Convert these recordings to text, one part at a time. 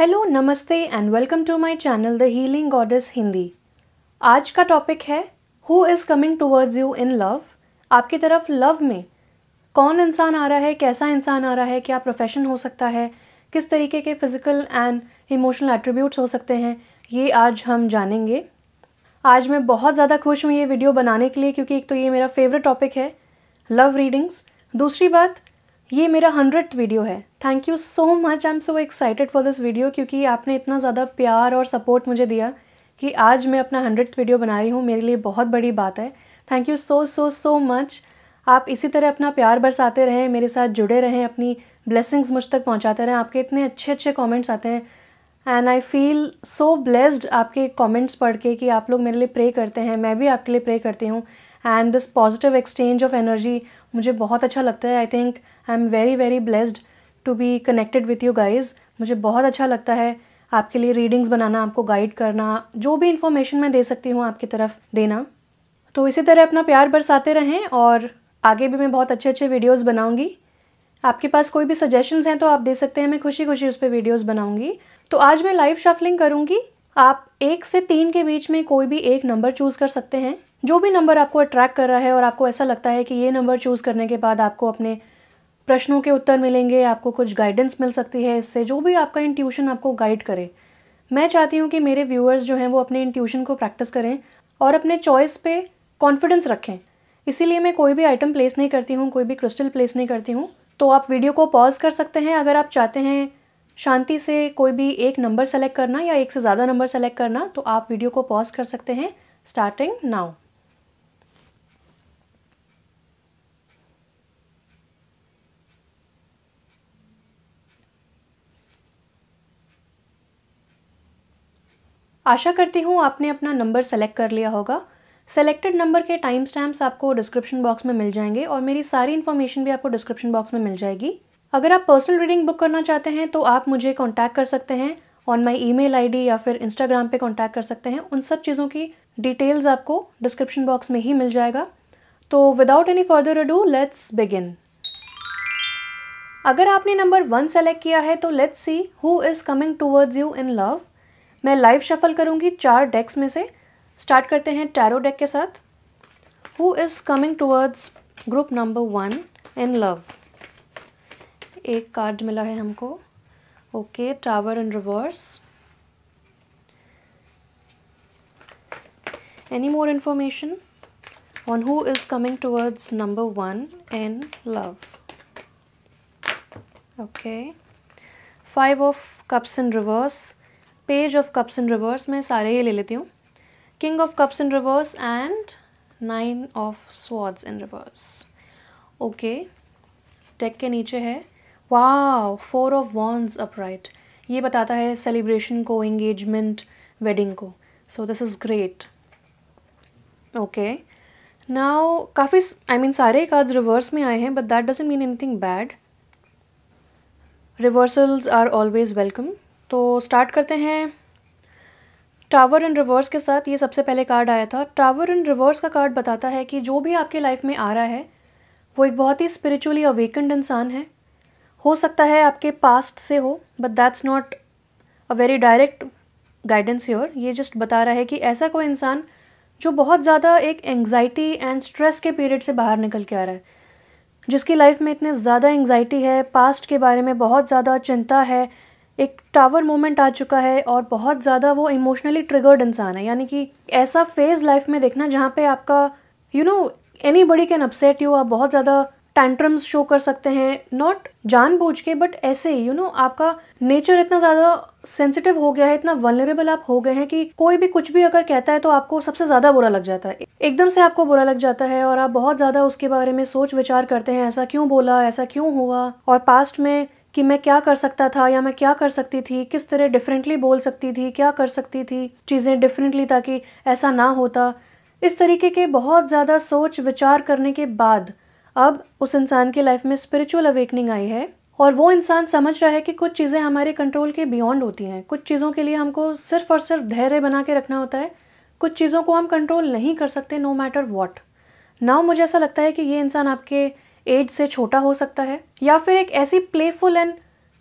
Hello, नमस्ते and welcome to my channel the healing goddess Hindi. आज का टॉपिक है who is coming towards you in love. आपकी तरफ लव में कौन इंसान आ रहा है, कैसा इंसान आ रहा है, क्या प्रोफेशन हो सकता है, किस तरीके के फिजिकल एंड इमोशनल एट्रीब्यूट्स हो सकते हैं, ये आज हम जानेंगे। आज मैं बहुत ज़्यादा खुश हूँ ये वीडियो बनाने के लिए, क्योंकि एक तो ये मेरा फेवरेट टॉपिक है लव रीडिंग्स। दूसरी बात, ये मेरा 100th वीडियो है। Thank you so much, I am so excited for this video, क्योंकि आपने इतना ज़्यादा प्यार और सपोर्ट मुझे दिया कि आज मैं अपना 100th वीडियो बना रही हूँ। मेरे लिए बहुत बड़ी बात है। Thank you so so so much. आप इसी तरह अपना प्यार बरसाते रहें, मेरे साथ जुड़े रहें, अपनी ब्लेसिंग्स मुझ तक पहुँचाते रहें। आपके इतने अच्छे अच्छे कॉमेंट्स आते हैं and I feel so blessed आपके कमेंट्स पढ़ के कि आप लोग मेरे लिए प्रे करते हैं, मैं भी आपके लिए प्रे करती हूँ। And this positive exchange of energy मुझे बहुत अच्छा लगता है। I think I am very very blessed to be connected with you guys. मुझे बहुत अच्छा लगता है आपके लिए रीडिंग्स बनाना, आपको गाइड करना, जो भी इन्फॉर्मेशन मैं दे सकती हूँ आपकी तरफ देना। तो इसी तरह अपना प्यार बरसाते रहें और आगे भी मैं बहुत अच्छे अच्छे वीडियोज़ बनाऊँगी। आपके पास कोई भी सजेशंस हैं तो आप दे सकते हैं, मैं खुशी खुशी उस पर वीडियोज़ बनाऊँगी। तो आज मैं लाइव शफलिंग करूँगी। आप 1 से 3 के बीच में कोई भी एक नंबर चूज़ कर सकते हैं। जो भी नंबर आपको अट्रैक्ट कर रहा है और आपको ऐसा लगता है कि ये नंबर चूज़ करने के बाद आपको अपने प्रश्नों के उत्तर मिलेंगे, आपको कुछ गाइडेंस मिल सकती है इससे, जो भी आपका इंट्यूशन आपको गाइड करे। मैं चाहती हूँ कि मेरे व्यूअर्स जो हैं वो अपने इंट्यूशन को प्रैक्टिस करें और अपने चॉइस पे कॉन्फिडेंस रखें। इसीलिए मैं कोई भी आइटम प्लेस नहीं करती हूँ, कोई भी क्रिस्टल प्लेस नहीं करती हूँ। तो आप वीडियो को पॉज कर सकते हैं अगर आप चाहते हैं शांति से कोई भी एक नंबर सेलेक्ट करना या एक से ज़्यादा नंबर सेलेक्ट करना, तो आप वीडियो को पॉज कर सकते हैं। Starting now. आशा करती हूँ आपने अपना नंबर सेलेक्ट कर लिया होगा। सेलेक्टेड नंबर के टाइम स्टैम्प्स आपको डिस्क्रिप्शन बॉक्स में मिल जाएंगे और मेरी सारी इन्फॉर्मेशन भी आपको डिस्क्रिप्शन बॉक्स में मिल जाएगी। अगर आप पर्सनल रीडिंग बुक करना चाहते हैं तो आप मुझे कांटेक्ट कर सकते हैं ऑन माय ईमेल आईडी या फिर इंस्टाग्राम पे कांटेक्ट कर सकते हैं। उन सब चीज़ों की डिटेल्स आपको डिस्क्रिप्शन बॉक्स में ही मिल जाएगा। तो without any further ado let's begin. अगर आपने नंबर 1 सेलेक्ट किया है तो let's see who is coming towards you in love. मैं लाइव शफल करूँगी 4 डेक्स में से। स्टार्ट करते हैं टैरो डेक के साथ। Who is coming towards group number 1 in love. एक कार्ड मिला है हमको। Okay, tower in reverse. Any more information on who is coming towards number 1 in love. Okay, 5 of cups in reverse, page of cups in reverse, मैं सारे ही ले लेती हूँ। King of cups in reverse and 9 of swords in reverse. Okay, deck के नीचे है वाह 4 of wands upright. ये बताता है सेलिब्रेशन को, एंगेजमेंट, वेडिंग को। So this is great. Okay, now काफ़ी सारे कार्ड्स रिवर्स में आए हैं, but that doesn't mean anything bad. Reversals are always welcome. तो स्टार्ट करते हैं टावर इन रिवर्स के साथ। ये सबसे पहले कार्ड आया था। टावर इन रिवर्स का कार्ड बताता है कि जो भी आपके लाइफ में आ रहा है वो एक बहुत ही स्पिरिचुअली अवेकन्ड इंसान है। हो सकता है आपके पास्ट से हो, but that's not a very direct guidance here. ये जस्ट बता रहा है कि ऐसा कोई इंसान जो बहुत ज़्यादा एक एंग्जाइटी एंड स्ट्रेस के पीरियड से बाहर निकल के आ रहा है, जिसकी लाइफ में इतने ज़्यादा एंग्जाइटी है, पास्ट के बारे में बहुत ज़्यादा चिंता है, एक टावर मोमेंट आ चुका है और बहुत ज़्यादा वो इमोशनली ट्रिगर्ड इंसान है। यानी कि ऐसा फेज़ लाइफ में देखना जहाँ पे आपका एनीबडी कैन अपसेट यू। आप बहुत ज़्यादा टैंट्रम्स शो कर सकते हैं, नॉट जानबूझ के बट ऐसे ही आपका नेचर इतना ज़्यादा सेंसिटिव हो गया है, इतना वल्नरेबल आप हो गए हैं कि कोई भी कुछ भी अगर कहता है तो आपको सबसे ज़्यादा बुरा लग जाता है, एकदम से आपको बुरा लग जाता है और आप बहुत ज़्यादा उसके बारे में सोच विचार करते हैं, ऐसा क्यों बोला, ऐसा क्यों हुआ, और पास्ट में कि मैं क्या कर सकता था या मैं क्या कर सकती थी, किस तरह डिफरेंटली बोल सकती थी, क्या कर सकती थी चीज़ें डिफरेंटली ताकि ऐसा ना होता। इस तरीके के बहुत ज़्यादा सोच विचार करने के बाद अब उस इंसान की लाइफ में स्पिरिचुअल अवेकनिंग आई है और वो इंसान समझ रहा है कि कुछ चीज़ें हमारे कंट्रोल के बियॉन्ड होती हैं। कुछ चीज़ों के लिए हमको सिर्फ और सिर्फ धैर्य बना के रखना होता है। कुछ चीज़ों को हम कंट्रोल नहीं कर सकते, नो मैटर व्हाट। नाउ मुझे ऐसा लगता है कि ये इंसान आपके एज से छोटा हो सकता है या फिर एक ऐसी playful and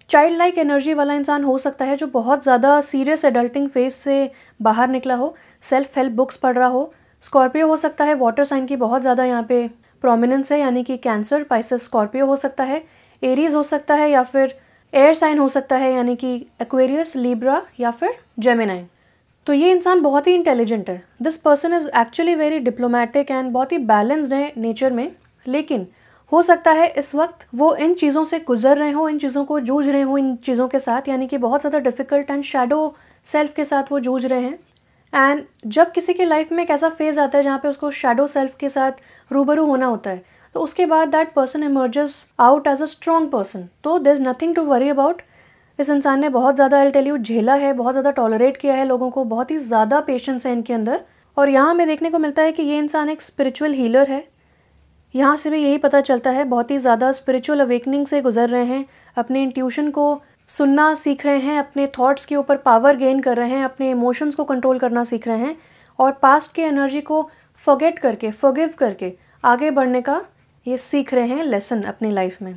child like energy वाला इंसान हो सकता है जो बहुत ज़्यादा सीरियस एडल्टिंग फेज से बाहर निकला हो, सेल्फ हेल्प बुक्स पढ़ रहा हो। स्कॉर्पियो हो सकता है, वाटर साइन की बहुत ज़्यादा यहाँ पे प्रोमिनेंस है, यानी कि कैंसर, पाइसेस, स्कॉर्पियो हो सकता है, एरीज हो सकता है, या फिर एयर साइन हो सकता है यानी कि एक्वेरियस, लिब्रा या फिर जेमिनाई। तो ये इंसान बहुत ही इंटेलिजेंट है। This person is actually very diplomatic and बहुत ही बैलेंस्ड है नेचर में, लेकिन हो सकता है इस वक्त वो इन चीज़ों से गुजर रहे हो, इन चीज़ों को जूझ रहे हो, इन चीज़ों के साथ, यानी कि बहुत ज़्यादा डिफ़िकल्ट एंड शैडो सेल्फ के साथ वो जूझ रहे हैं। एंड जब किसी की लाइफ में एक ऐसा फेज़ आता है जहाँ पे उसको शैडो सेल्फ के साथ रूबरू होना होता है, तो उसके बाद that person emerges out as a strong person. तो there is nothing to worry about. इस इंसान ने बहुत ज़्यादा, आई टेल यू, झेला है, बहुत ज़्यादा टॉलरेट किया है लोगों को, बहुत ही ज़्यादा पेशेंस है इनके अंदर। और यहाँ हमें देखने को मिलता है कि ये इंसान एक स्पिरिचुअल हीलर है। यहाँ से भी यही पता चलता है, बहुत ही ज़्यादा स्पिरिचुअल अवेकनिंग से गुजर रहे हैं, अपने इंट्यूशन को सुनना सीख रहे हैं, अपने थॉट्स के ऊपर पावर गेन कर रहे हैं, अपने इमोशंस को कंट्रोल करना सीख रहे हैं, और पास्ट के एनर्जी को फॉरगेट करके, फॉरगिव करके आगे बढ़ने का ये सीख रहे हैं लेसन अपनी लाइफ में।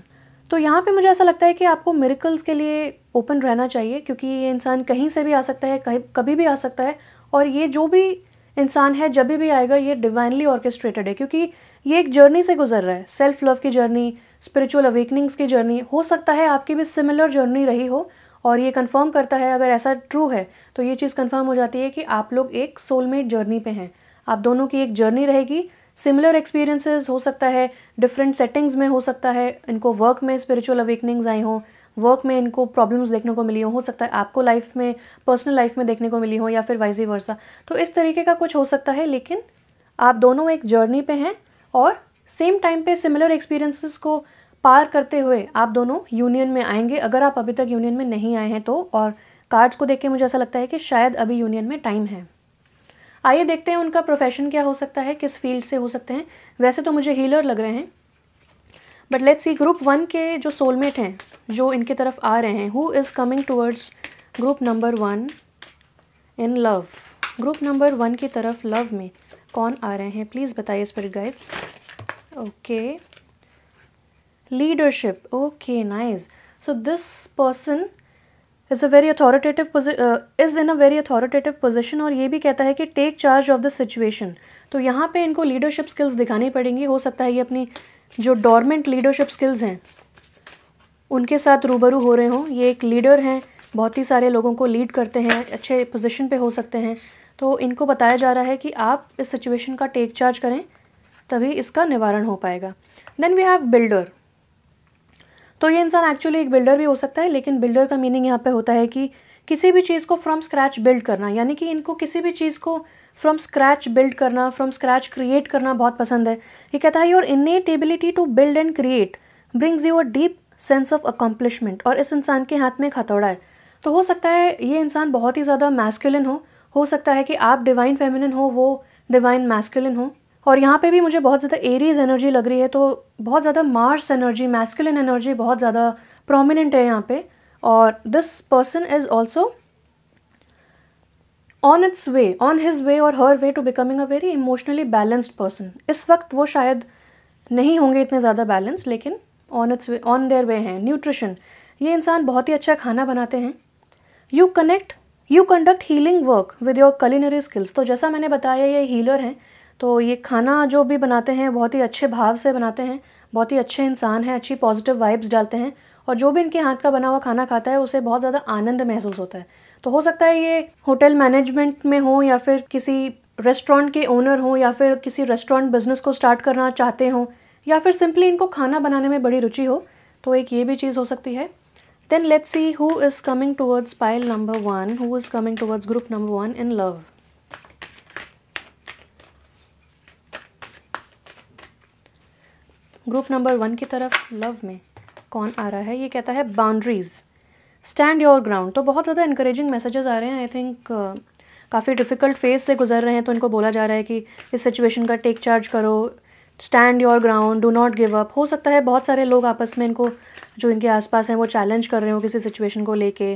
तो यहाँ पे मुझे ऐसा लगता है कि आपको मिरेकल्स के लिए ओपन रहना चाहिए, क्योंकि ये इंसान कहीं से भी आ सकता है, कभी भी आ सकता है, और ये जो भी इंसान है जब भी आएगा ये डिवाइनली ऑर्केस्ट्रेटेड है, क्योंकि ये एक जर्नी से गुजर रहा है, सेल्फ लव की जर्नी, स्पिरिचुअल अवेकनिंग्स की जर्नी। हो सकता है आपकी भी सिमिलर जर्नी रही हो, और ये कंफर्म करता है, अगर ऐसा ट्रू है तो ये चीज़ कंफर्म हो जाती है कि आप लोग एक सोलमेट जर्नी पे हैं। आप दोनों की एक जर्नी रहेगी, सिमिलर एक्सपीरियंसेस हो सकता है, डिफरेंट सेटिंग्स में हो सकता है, इनको वर्क में स्पिरिचुअल अवेकनिंग्स आई हों, वर्क में इनको प्रॉब्लम्स देखने को मिली हो सकता है आपको लाइफ में, पर्सनल लाइफ में देखने को मिली हो, या फिर वाइस वर्सा। तो इस तरीके का कुछ हो सकता है, लेकिन आप दोनों एक जर्नी पे हैं, और सेम टाइम पे सिमिलर एक्सपीरियंसेस को पार करते हुए आप दोनों यूनियन में आएंगे, अगर आप अभी तक यूनियन में नहीं आए हैं तो। और कार्ड्स को देख के मुझे ऐसा लगता है कि शायद अभी यूनियन में टाइम है। आइए देखते हैं उनका प्रोफेशन क्या हो सकता है, किस फील्ड से हो सकते हैं। वैसे तो मुझे हीलर लग रहे हैं, बट लेट्स सी ग्रुप 1 के जो सोलमेट हैं जो इनकी तरफ आ रहे हैं, who is coming towards group number 1 in love. Group number 1 की तरफ लव में कौन आ रहे हैं, प्लीज़ बताइए spirit guides. Okay, leadership, okay, nice. So this person is in a very authoritative position, और ये भी कहता है कि take charge of the situation. तो यहाँ पे इनको लीडरशिप स्किल्स दिखानी पड़ेंगी। हो सकता है ये अपनी जो डॉर्मेंट लीडरशिप स्किल्स हैं उनके साथ रूबरू हो रहे हों। ये एक लीडर हैं, बहुत ही सारे लोगों को लीड करते हैं, अच्छे पोजीशन पे हो सकते हैं। तो इनको बताया जा रहा है कि आप इस सिचुएशन का टेक चार्ज करें, तभी इसका निवारण हो पाएगा। Then we have builder. तो ये इंसान एक्चुअली एक बिल्डर भी हो सकता है, लेकिन बिल्डर का मीनिंग यहाँ पे होता है कि किसी भी चीज़ को फ्रॉम स्क्रैच बिल्ड करना, यानी कि इनको किसी भी चीज़ को फ्रॉम स्क्रैच बिल्ड करना, फ्रॉम स्क्रैच क्रिएट करना बहुत पसंद है। ये कहता है your innate ability to build and create brings you a deep sense of accomplishment. और इस इंसान के हाथ में एक हथौड़ा है, तो हो सकता है ये इंसान बहुत ही ज़्यादा मैस्कुलिन हो सकता है कि आप डिवाइन फेमिनिन हो, वो डिवाइन मैस्कुलिन हो। और यहाँ पे भी मुझे बहुत ज़्यादा एरीज एनर्जी लग रही है, तो बहुत ज़्यादा मार्स एनर्जी, मैस्कुलिन एनर्जी बहुत ज़्यादा प्रोमिनेंट है यहाँ पे। और this person is also on its way, on his way or her way to becoming a very emotionally balanced person. इस वक्त वो शायद नहीं होंगे इतने ज़्यादा बैलेंस, लेकिन on its way, on their way हैं। न्यूट्रिशन, ये इंसान बहुत ही अच्छा खाना बनाते हैं। You conduct healing work with your culinary skills. तो जैसा मैंने बताया ये हीलर हैं, तो ये खाना जो भी बनाते हैं बहुत ही अच्छे भाव से बनाते हैं, बहुत ही अच्छे इंसान हैं, अच्छी पॉजिटिव वाइब्स डालते हैं, और जो भी इनके हाथ का बना हुआ खाना खाता है उसे बहुत ज़्यादा आनंद महसूस होता है। तो हो सकता है ये होटल मैनेजमेंट में हो, या फिर किसी रेस्टोरेंट के ओनर हो, या फिर किसी रेस्टोरेंट बिजनेस को स्टार्ट करना चाहते हो, या फिर सिंपली इनको खाना बनाने में बड़ी रुचि हो। तो एक ये भी चीज़ हो सकती है। Then let's see who is coming towards pile number 1, who is coming towards group number 1 in love. Group number 1 की तरफ लव में कौन आ रहा है, ये कहता है बाउंड्रीज, स्टैंड योर ग्राउंड। तो बहुत ज़्यादा इंकरेजिंग मैसेजेस आ रहे हैं। आई थिंक काफ़ी डिफ़िकल्ट फेज से गुजर रहे हैं, तो इनको बोला जा रहा है कि इस सिचुएशन का टेक चार्ज करो, stand your ground, do not give up. हो सकता है बहुत सारे लोग आपस में इनको, जो इनके आसपास हैं, वो चैलेंज कर रहे हो किसी सिचुएशन को लेके।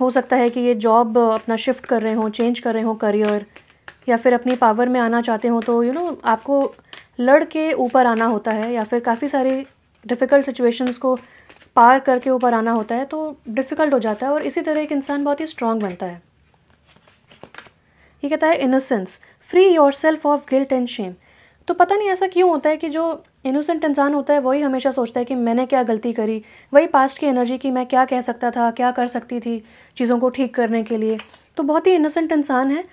हो सकता है कि ये जॉब अपना शिफ्ट कर रहे हो, चेंज कर रहे हो करियर, या फिर अपनी पावर में आना चाहते हो, तो आपको लड़ के ऊपर आना होता है, या फिर काफ़ी सारी डिफ़िकल्ट सिचुएशंस को पार करके ऊपर आना होता है तो डिफ़िकल्ट हो जाता है, और इसी तरह एक इंसान बहुत ही स्ट्रांग बनता है। ये कहता है innocence, free yourself of guilt and Shem. तो पता नहीं ऐसा क्यों होता है कि जो इनोसेंट इंसान होता है वही हमेशा सोचता है कि मैंने क्या गलती करी, वही पास्ट की एनर्जी की मैं क्या कह सकता था, क्या कर सकती थी चीज़ों को ठीक करने के लिए। तो बहुत ही इनोसेंट इंसान है।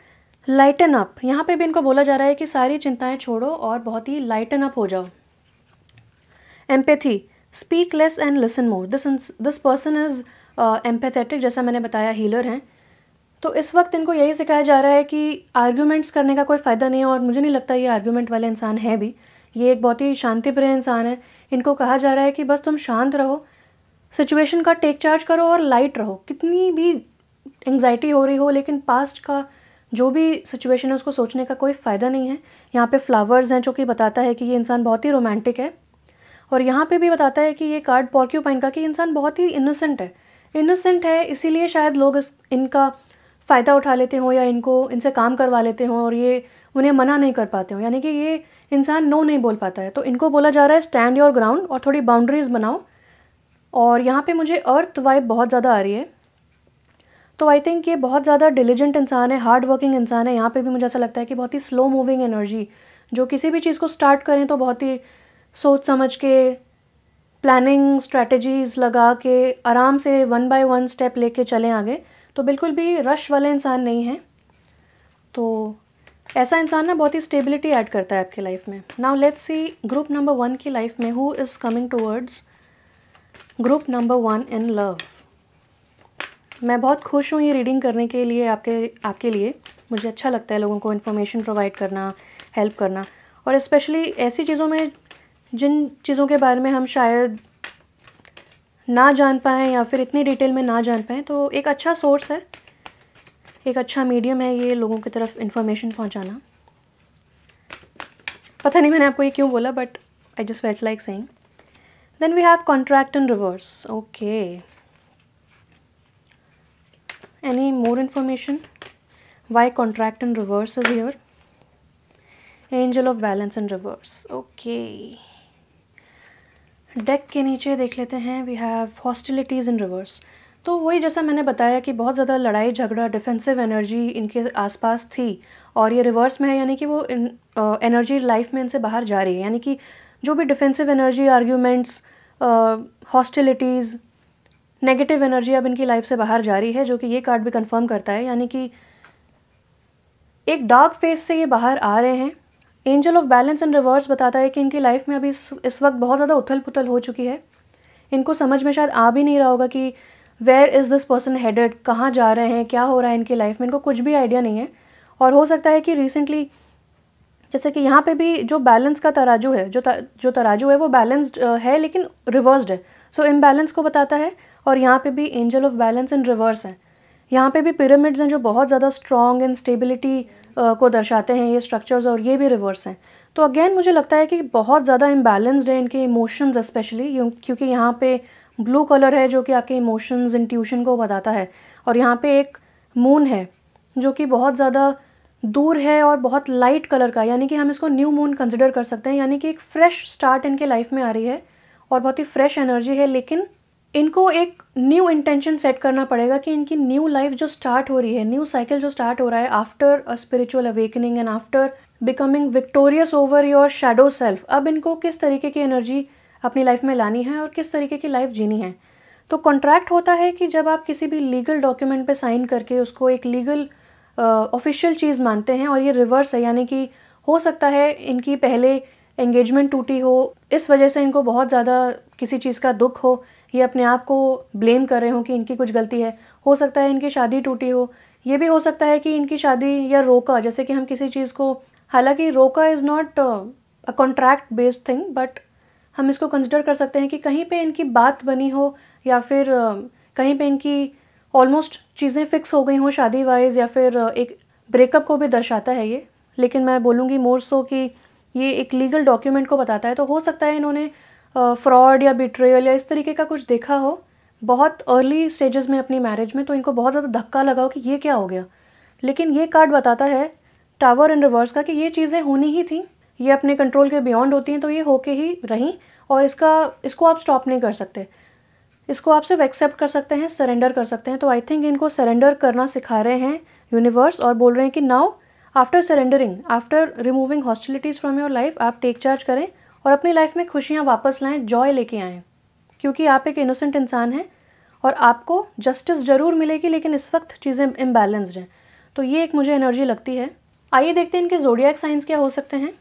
लाइटन अप, यहाँ पे भी इनको बोला जा रहा है कि सारी चिंताएं छोड़ो और बहुत ही लाइटन अप हो जाओ। Empathy, speak less and listen more. This person is empathetic, जैसा मैंने बताया हीलर हैं। तो इस वक्त इनको यही सिखाया जा रहा है कि आर्ग्यूमेंट्स करने का कोई फ़ायदा नहीं है, और मुझे नहीं लगता ये आर्ग्यूमेंट वाले इंसान है भी। ये एक बहुत ही शांतिप्रिय इंसान है। इनको कहा जा रहा है कि बस तुम शांत रहो, सिचुएशन का टेक चार्ज करो और लाइट रहो। कितनी भी एंग्जाइटी हो रही हो, लेकिन पास्ट का जो भी सिचुएशन है उसको सोचने का कोई फ़ायदा नहीं है। यहाँ पे फ्लावर्स हैं जो कि बताता है कि ये इंसान बहुत ही रोमांटिक है। और यहाँ पे भी बताता है कि ये कार्ड पॉर्क्यूपाइन का, कि इंसान बहुत ही इनोसेंट है, इसीलिए शायद लोग इनका फ़ायदा उठा लेते हों या इनसे काम करवा लेते हों और ये उन्हें मना नहीं कर पाते हों, यानी कि ये इंसान नो नहीं बोल पाता है। तो इनको बोला जा रहा है स्टैंड योर ग्राउंड और थोड़ी बाउंड्रीज़ बनाओ। और यहाँ पे मुझे अर्थ वाइब बहुत ज़्यादा आ रही है, तो आई थिंक ये बहुत ज़्यादा डिलीजेंट इंसान है, हार्ड वर्किंग इंसान है। यहाँ पे भी मुझे ऐसा लगता है कि बहुत ही स्लो मूविंग एनर्जी, जो किसी भी चीज़ को स्टार्ट करें तो बहुत ही सोच समझ के, प्लानिंग स्ट्रैटेजीज़ लगा के आराम से 1 बाय 1 स्टेप लेके चलें आगे। तो बिल्कुल भी रश वाले इंसान नहीं हैं। तो ऐसा इंसान ना बहुत ही स्टेबिलिटी ऐड करता है आपकी लाइफ में। Now let's see group number 1 की लाइफ में who is coming towards group number 1 in love. मैं बहुत खुश हूँ ये रीडिंग करने के लिए, आपके लिए। मुझे अच्छा लगता है लोगों को इन्फॉर्मेशन प्रोवाइड करना, हेल्प करना, और स्पेशली ऐसी चीज़ों में जिन चीज़ों के बारे में हम शायद ना जान पाएँ या फिर इतनी डिटेल में ना जान पाएँ। तो एक अच्छा सोर्स है, एक अच्छा मीडियम है ये लोगों की तरफ इन्फॉर्मेशन पहुंचाना। पता नहीं मैंने आपको ये क्यों बोला, but I just felt like saying. Then we have contract in reverse. Okay, any more information why contract in reverse is here? Angel of balance in reverse. Okay, deck के नीचे देख लेते हैं, we have hostilities in reverse. तो वही जैसा मैंने बताया कि बहुत ज़्यादा लड़ाई झगड़ा, डिफेंसिव एनर्जी इनके आसपास थी, और ये रिवर्स में है, यानी कि वो एनर्जी लाइफ में इनसे बाहर जा रही है। यानी कि जो भी defensive energy, arguments, hostilities, negative energy अब इनकी लाइफ से बाहर जा रही है, जो कि ये कार्ड भी कंफर्म करता है। यानी कि एक डार्क फेज से ये बाहर आ रहे हैं। Angel of balance in reverse बताता है कि इनकी लाइफ में अभी इस वक्त बहुत ज़्यादा उथल पुथल हो चुकी है। इनको समझ में शायद आ भी नहीं रहा होगा कि where is this person headed, कहाँ जा रहे हैं, क्या हो रहा है इनकी लाइफ में, इनको कुछ भी आइडिया नहीं है। और हो सकता है कि रिसेंटली, जैसे कि यहाँ पे भी जो बैलेंस का तराजू है, जो तराजू है वो बैलेंस्ड है लेकिन रिवर्स्ड है, सो इम्बैलेंस को बताता है। और यहाँ पे भी angel of balance in reverse है। यहाँ पे भी पिरामिड्स हैं जो बहुत ज़्यादा स्ट्रॉन्ग एंड स्टेबिलिटी को दर्शाते हैं ये स्ट्रक्चर्स, और ये भी रिवर्स हैं। तो अगेन मुझे लगता है कि बहुत ज़्यादा इम्बैलेंस्ड है इनके इमोशंस, स्पेशली क्योंकि यहाँ पे ब्लू कलर है जो कि आपके इमोशंस, इंट्यूशन को बताता है। और यहाँ पे एक मून है जो कि बहुत ज़्यादा दूर है और बहुत लाइट कलर का, यानी कि हम इसको न्यू मून कंसिडर कर सकते हैं। यानी कि एक फ्रेश स्टार्ट इनके लाइफ में आ रही है और बहुत ही फ्रेश एनर्जी है, लेकिन इनको एक न्यू इंटेंशन सेट करना पड़ेगा कि इनकी न्यू लाइफ जो स्टार्ट हो रही है, न्यू साइकिल जो स्टार्ट हो रहा है after a spiritual awakening and after becoming victorious over your shadow self, अब इनको किस तरीके की एनर्जी अपनी लाइफ में लानी है और किस तरीके की लाइफ जीनी है। तो कॉन्ट्रैक्ट होता है कि जब आप किसी भी लीगल डॉक्यूमेंट पे साइन करके उसको एक लीगल ऑफिशियल चीज़ मानते हैं, और ये रिवर्स है, यानी कि हो सकता है इनकी पहले एंगेजमेंट टूटी हो, इस वजह से इनको बहुत ज़्यादा किसी चीज़ का दुख हो, ये अपने आप को ब्लेम कर रहे हो कि इनकी कुछ गलती है। हो सकता है इनकी शादी टूटी हो, ये भी हो सकता है कि इनकी शादी या रोका, जैसे कि हम किसी चीज़ को, हालांकि रोका is not a contract based thing, but हम इसको कंसिडर कर सकते हैं कि कहीं पे इनकी बात बनी हो, या फिर कहीं पे इनकी ऑलमोस्ट चीज़ें फिक्स हो गई हों शादी वाइज, या फिर एक ब्रेकअप को भी दर्शाता है ये। लेकिन मैं बोलूँगी मोर सो कि ये एक लीगल डॉक्यूमेंट को बताता है। तो हो सकता है इन्होंने फ्रॉड या बिट्रेयल या इस तरीके का कुछ देखा हो बहुत अर्ली स्टेजेस में अपनी मैरिज में, तो इनको बहुत ज़्यादा धक्का लगा हो कि ये क्या हो गया। लेकिन ये कार्ड बताता है टावर इन रिवर्स का कि ये चीज़ें होनी ही थी, ये अपने कंट्रोल के बियॉन्ड होती हैं, तो ये होके ही रहीं, और इसको आप स्टॉप नहीं कर सकते। इसको आप सिर्फ एक्सेप्ट कर सकते हैं, सरेंडर कर सकते हैं। तो आई थिंक इनको सरेंडर करना सिखा रहे हैं यूनिवर्स, और बोल रहे हैं कि now after surrendering, after removing hostilities from your life, आप टेक चार्ज करें और अपनी लाइफ में खुशियाँ वापस लाएं, जॉय लेके आएँ, क्योंकि आप एक इनोसेंट इंसान हैं और आपको जस्टिस ज़रूर मिलेगी, लेकिन इस वक्त चीज़ें इम्बैलेंस्ड हैं। तो ये एक मुझे एनर्जी लगती है। आइए देखते हैं इनके ज़ोडिएक साइंस क्या हो सकते हैं।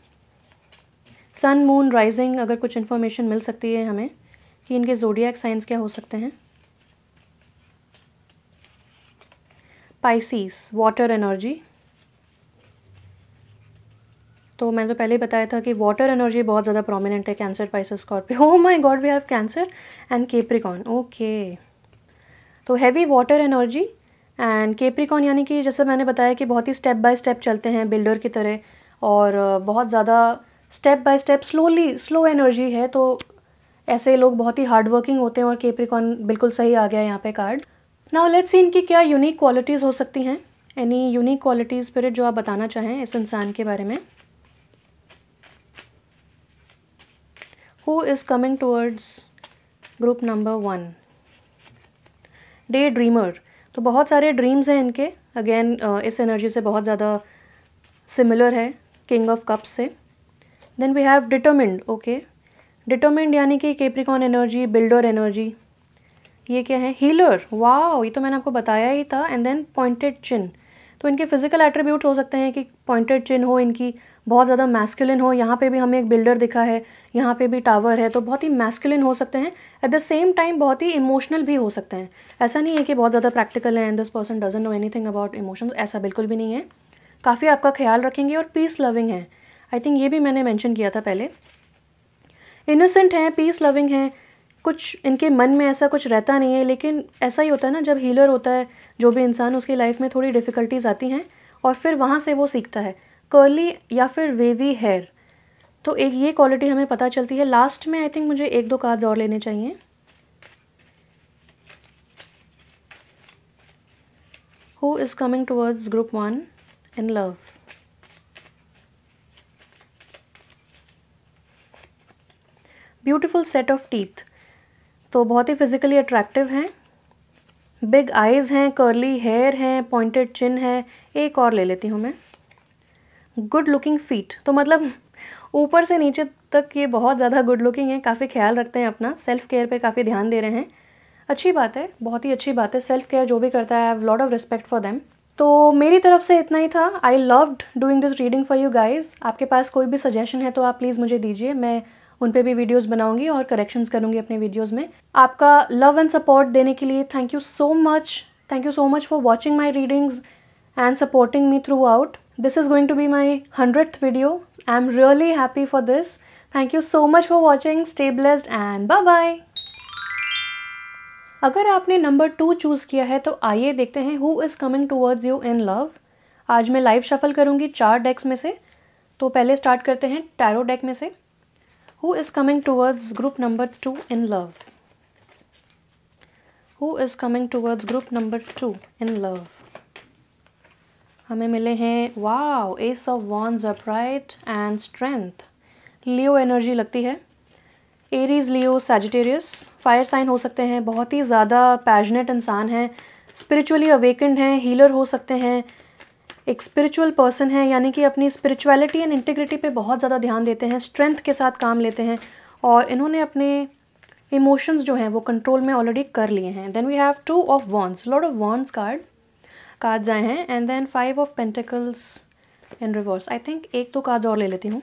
सन, मून, राइजिंग, अगर कुछ इन्फॉर्मेशन मिल सकती है हमें कि इनके ज़ोडिएक साइंस क्या हो सकते हैं। Pisces, water energy. तो मैंने तो पहले ही बताया था कि वाटर एनर्जी बहुत ज़्यादा प्रोमिनेंट है। Cancer, Pisces, Scorpio. Oh my God, we have Cancer and Capricorn. Okay, तो heavy water energy and Capricorn, यानी कि जैसे मैंने बताया कि बहुत ही स्टेप बाय स्टेप चलते हैं बिल्डर की तरह, और बहुत ज़्यादा step by step slow energy है। तो ऐसे लोग बहुत ही हार्ड वर्किंग होते हैं, और केप्रिकॉन बिल्कुल सही आ गया यहाँ पे कार्ड। नाउ लेट्स सी इनकी क्या यूनिक क्वालिटीज़ हो सकती हैं। एनी यूनिक क्वालिटीज़ स्पिरिट जो आप बताना चाहें इस इंसान के बारे में। Who is coming towards group number 1? Day dreamer. तो बहुत सारे ड्रीम्स हैं इनके, अगेन इस एनर्जी से बहुत ज़्यादा सिमिलर है, किंग ऑफ कप्स से। Then we have determined. Okay, determined यानी कि केप्रिकॉन एनर्जी, बिल्डर एनर्जी। ये क्या है? हीलर। वाह, ये तो मैंने आपको बताया ही था। एंड देन पॉइंटेड चिन। तो इनके फिजिकल एट्रीब्यूट हो सकते हैं कि पॉइंटेड चिन हो इनकी, बहुत ज़्यादा मैस्कुलिन हो। यहाँ पे भी हमें एक बिल्डर दिखा है, यहाँ पे भी टावर है, तो बहुत ही मैस्कुलिन हो सकते हैं। एट द सेम टाइम बहुत ही इमोशनल भी हो सकते हैं। ऐसा नहीं है कि बहुत ज़्यादा प्रैक्टिकल है and this person doesn't know anything about emotions, ऐसा बिल्कुल भी नहीं है। काफ़ी आपका ख्याल रखेंगे और पीस लविंग है। आई थिंक ये भी मैंने मेंशन किया था पहले। इनोसेंट हैं, पीस लविंग हैं, कुछ इनके मन में ऐसा कुछ रहता नहीं है। लेकिन ऐसा ही होता है ना, जब हीलर होता है जो भी इंसान, उसकी लाइफ में थोड़ी डिफ़िकल्टीज आती हैं और फिर वहाँ से वो सीखता है। कर्ली या फिर वेवी हेयर, तो एक ये क्वालिटी हमें पता चलती है। लास्ट में आई थिंक मुझे 1-2 कार्ड्स और लेने चाहिए। Who is coming towards group 1 in love? Beautiful set of teeth. तो बहुत ही फिजिकली अट्रैक्टिव हैं, बिग आइज़ हैं, कर्ली हेयर हैं, पॉइंटेड चिन है। एक और ले लेती हूँ मैं। Good looking feet. तो मतलब ऊपर से नीचे तक ये बहुत ज़्यादा गुड लुकिंग है, काफ़ी ख्याल रखते हैं अपना, सेल्फ केयर पे काफ़ी ध्यान दे रहे हैं। अच्छी बात है, बहुत ही अच्छी बात है। सेल्फ केयर जो भी करता है, I have lot of respect for them. तो मेरी तरफ से इतना ही था। I loved doing this reading for you guys. आपके पास कोई भी सजेशन है तो आप प्लीज़ मुझे दीजिए, मैं उन पे भी वीडियोस बनाऊंगी और करेक्शंस करूंगी अपने वीडियोस में। आपका लव एंड सपोर्ट देने के लिए thank you so much. Thank you so much for watching my readings and supporting me throughout. This is going to be my 100th video. I'm really happy for this. Thank you so much for watching. Stay blessed and bye bye. अगर आपने number 2 choose किया है तो आइए देखते हैं who is coming towards you in love. आज मैं लाइव शफल करूँगी 4 डेक्स में से। तो पहले स्टार्ट करते हैं टैरो डेक में से। Who is coming towards group number 2 in love? Who is coming towards group number 2 in love? हमें मिले हैं wow, S of wands, upright and strength. Leo energy लगती है। एरीज, लियो, सैजिटेरियस, फायर साइन हो सकते हैं। बहुत ही ज़्यादा पैशनेट इंसान हैं, स्पिरिचुअली अवेकेंड हैं, हीलर हो सकते हैं, एक स्पिरिचुअल पर्सन है, यानी कि अपनी स्पिरिचुअलिटी एंड इंटीग्रिटी पे बहुत ज़्यादा ध्यान देते हैं, स्ट्रेंथ के साथ काम लेते हैं, और इन्होंने अपने इमोशंस जो हैं वो कंट्रोल में ऑलरेडी कर लिए हैं। Then we have 2 of wands, lord of wands cards आए हैं, and then 5 of pentacles in reverse. I think 1-2 cards और ले लेती हूँ।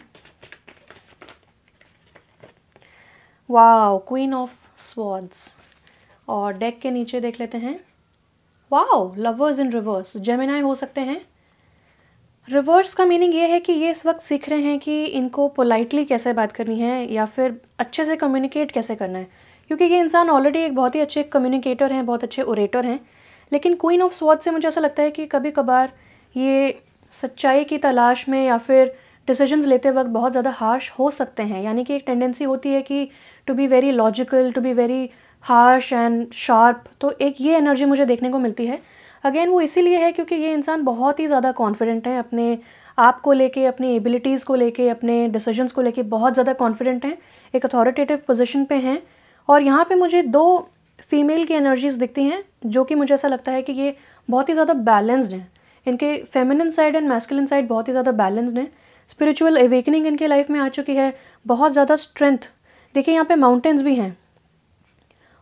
वाओ, क्वीन ऑफ स्वॉर्ड्स, और डेक के नीचे देख लेते हैं। Wow, lovers in reverse, Gemini हो सकते हैं। रिवर्स का मीनिंग ये है कि ये इस वक्त सीख रहे हैं कि इनको पोलाइटली कैसे बात करनी है या फिर अच्छे से कम्युनिकेट कैसे करना है, क्योंकि ये इंसान ऑलरेडी एक बहुत ही अच्छे कम्युनिकेटर हैं, बहुत अच्छे ओरेटर हैं। लेकिन क्वीन ऑफ स्वॉर्ड्स से मुझे ऐसा लगता है कि कभी कभार ये सच्चाई की तलाश में या फिर डिसीजंस लेते वक्त बहुत ज़्यादा हार्श हो सकते हैं, यानी कि एक टेंडेंसी होती है कि to be very logical, to be very harsh and sharp. तो एक ये एनर्जी मुझे देखने को मिलती है। अगेन वो इसीलिए है क्योंकि ये इंसान बहुत ही ज़्यादा कॉन्फिडेंट है अपने आप को लेके, अपनी एबिलिटीज़ को लेके, अपने डिसीजंस को लेके बहुत ज़्यादा कॉन्फिडेंट हैं, एक अथॉरिटेटिव पोजीशन पे हैं। और यहाँ पे मुझे 2 फीमेल की एनर्जीज़ दिखती हैं, जो कि मुझे ऐसा लगता है कि ये बहुत ही ज़्यादा बैलेंस्ड हैं। इनके feminine side and masculine side बहुत ही ज़्यादा बैलेंस्ड हैं। स्पिरिचुअल अवेकनिंग इनके लाइफ में आ चुकी है, बहुत ज़्यादा स्ट्रेंथ। देखिए यहाँ पे माउंटेन्स भी हैं